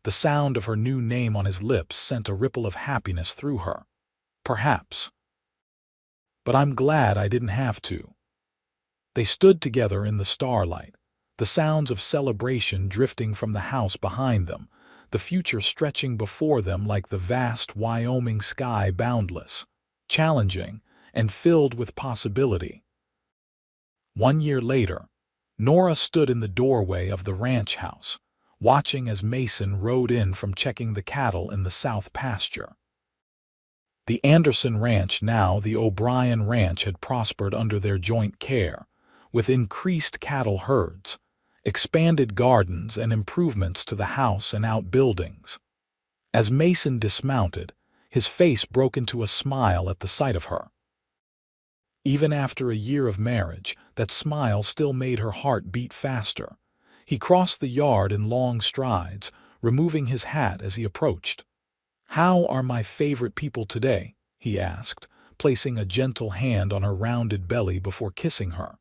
The sound of her new name on his lips sent a ripple of happiness through her. "Perhaps. But I'm glad I didn't have to." They stood together in the starlight, the sounds of celebration drifting from the house behind them, the future stretching before them like the vast Wyoming sky, boundless, challenging, and filled with possibility. 1 year later, Nora stood in the doorway of the ranch house, watching as Mason rode in from checking the cattle in the south pasture. The Anderson Ranch, now the O'Brien Ranch, had prospered under their joint care, with increased cattle herds, expanded gardens, and improvements to the house and outbuildings. As Mason dismounted, his face broke into a smile at the sight of her. Even after a year of marriage, that smile still made her heart beat faster. He crossed the yard in long strides, removing his hat as he approached. "How are my favorite people today?" he asked, placing a gentle hand on her rounded belly before kissing her.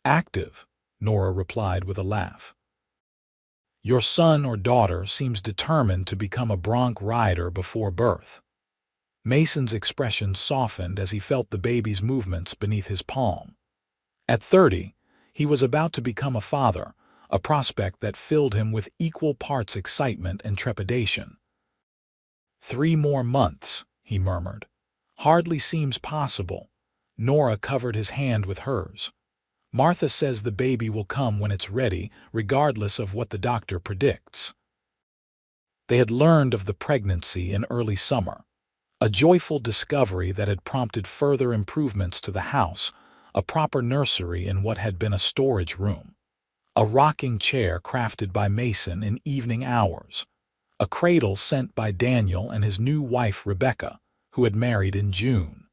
"Active," Nora replied with a laugh. "Your son or daughter seems determined to become a bronc rider before birth." Mason's expression softened as he felt the baby's movements beneath his palm. At 30, he was about to become a father, a prospect that filled him with equal parts excitement and trepidation. "3 more months," he murmured. "Hardly seems possible." Nora covered his hand with hers. "Martha says the baby will come when it's ready, regardless of what the doctor predicts." They had learned of the pregnancy in early summer, a joyful discovery that had prompted further improvements to the house, a proper nursery in what had been a storage room, a rocking chair crafted by Mason in evening hours, a cradle sent by Daniel and his new wife Rebecca, who had married in June.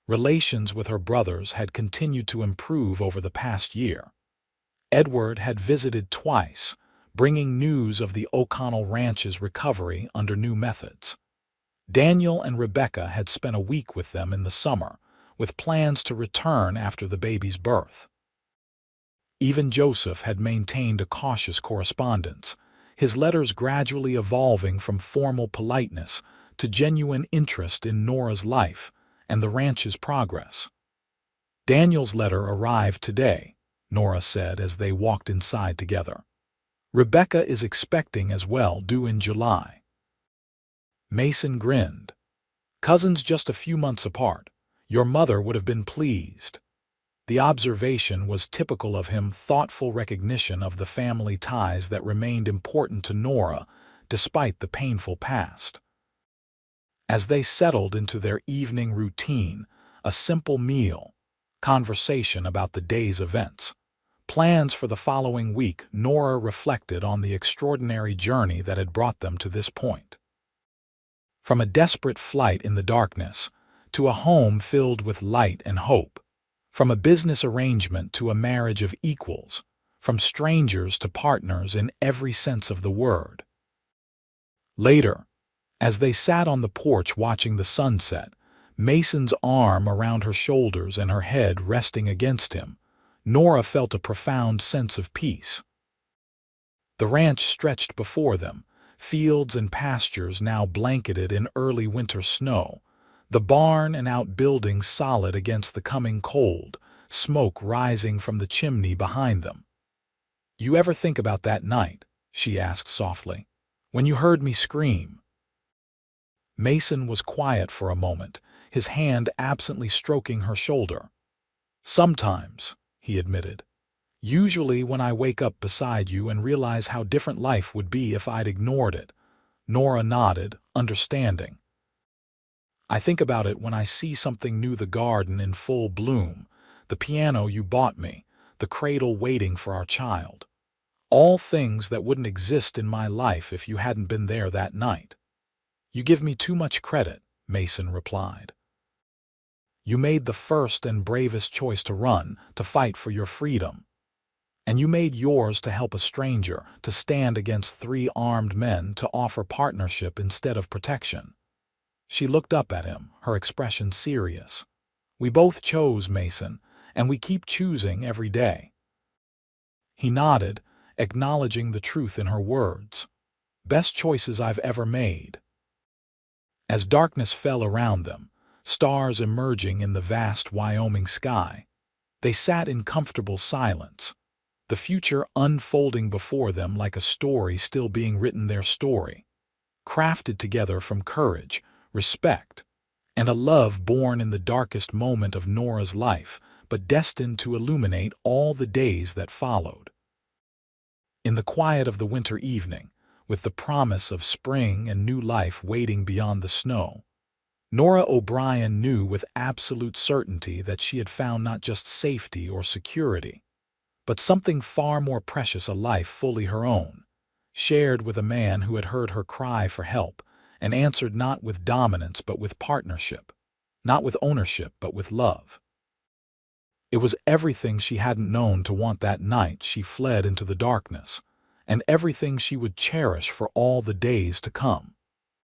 Relations with her brothers had continued to improve over the past year. Edward had visited twice, bringing news of the O'Connell Ranch's recovery under new methods. Daniel and Rebecca had spent a week with them in the summer, with plans to return after the baby's birth. Even Joseph had maintained a cautious correspondence, his letters gradually evolving from formal politeness to genuine interest in Nora's life and the ranch's progress. "Daniel's letter arrived today," Nora said as they walked inside together. "Rebecca is expecting as well, due in July." Mason grinned. "Cousins just a few months apart. Your mother would have been pleased." The observation was typical of him, thoughtful recognition of the family ties that remained important to Nora despite the painful past. As they settled into their evening routine, a simple meal, conversation about the day's events, plans for the following week, Nora reflected on the extraordinary journey that had brought them to this point. From a desperate flight in the darkness to a home filled with light and hope, From a business arrangement to a marriage of equals, from strangers to partners in every sense of the word. Later, as they sat on the porch watching the sunset, Mason's arm around her shoulders and her head resting against him, Nora felt a profound sense of peace. The ranch stretched before them, fields and pastures now blanketed in early winter snow, the barn and outbuildings solid against the coming cold, smoke rising from the chimney behind them. "You ever think about that night?" she asked softly. "When you heard me scream?" Mason was quiet for a moment, his hand absently stroking her shoulder. "Sometimes," he admitted. "Usually when I wake up beside you and realize how different life would be if I'd ignored it." Nora nodded, understanding. "I think about it when I see something new, the garden in full bloom, the piano you bought me, the cradle waiting for our child. All things that wouldn't exist in my life if you hadn't been there that night." "You give me too much credit," Mason replied. "You made the first and bravest choice to run, to fight for your freedom. And you made yours to help a stranger, to stand against 3 armed men, to offer partnership instead of protection." She looked up at him, her expression serious. "We both chose, Mason, and we keep choosing every day." He nodded, acknowledging the truth in her words. "Best choices I've ever made." As darkness fell around them, stars emerging in the vast Wyoming sky, they sat in comfortable silence, the future unfolding before them like a story still being written, their story, crafted together from courage, respect, and a love born in the darkest moment of Nora's life, but destined to illuminate all the days that followed. In the quiet of the winter evening, with the promise of spring and new life waiting beyond the snow, Nora O'Brien knew with absolute certainty that she had found not just safety or security, but something far more precious, a life fully her own, shared with a man who had heard her cry for help and answered not with dominance but with partnership, not with ownership but with love. It was everything she hadn't known to want that night she fled into the darkness, and everything she would cherish for all the days to come.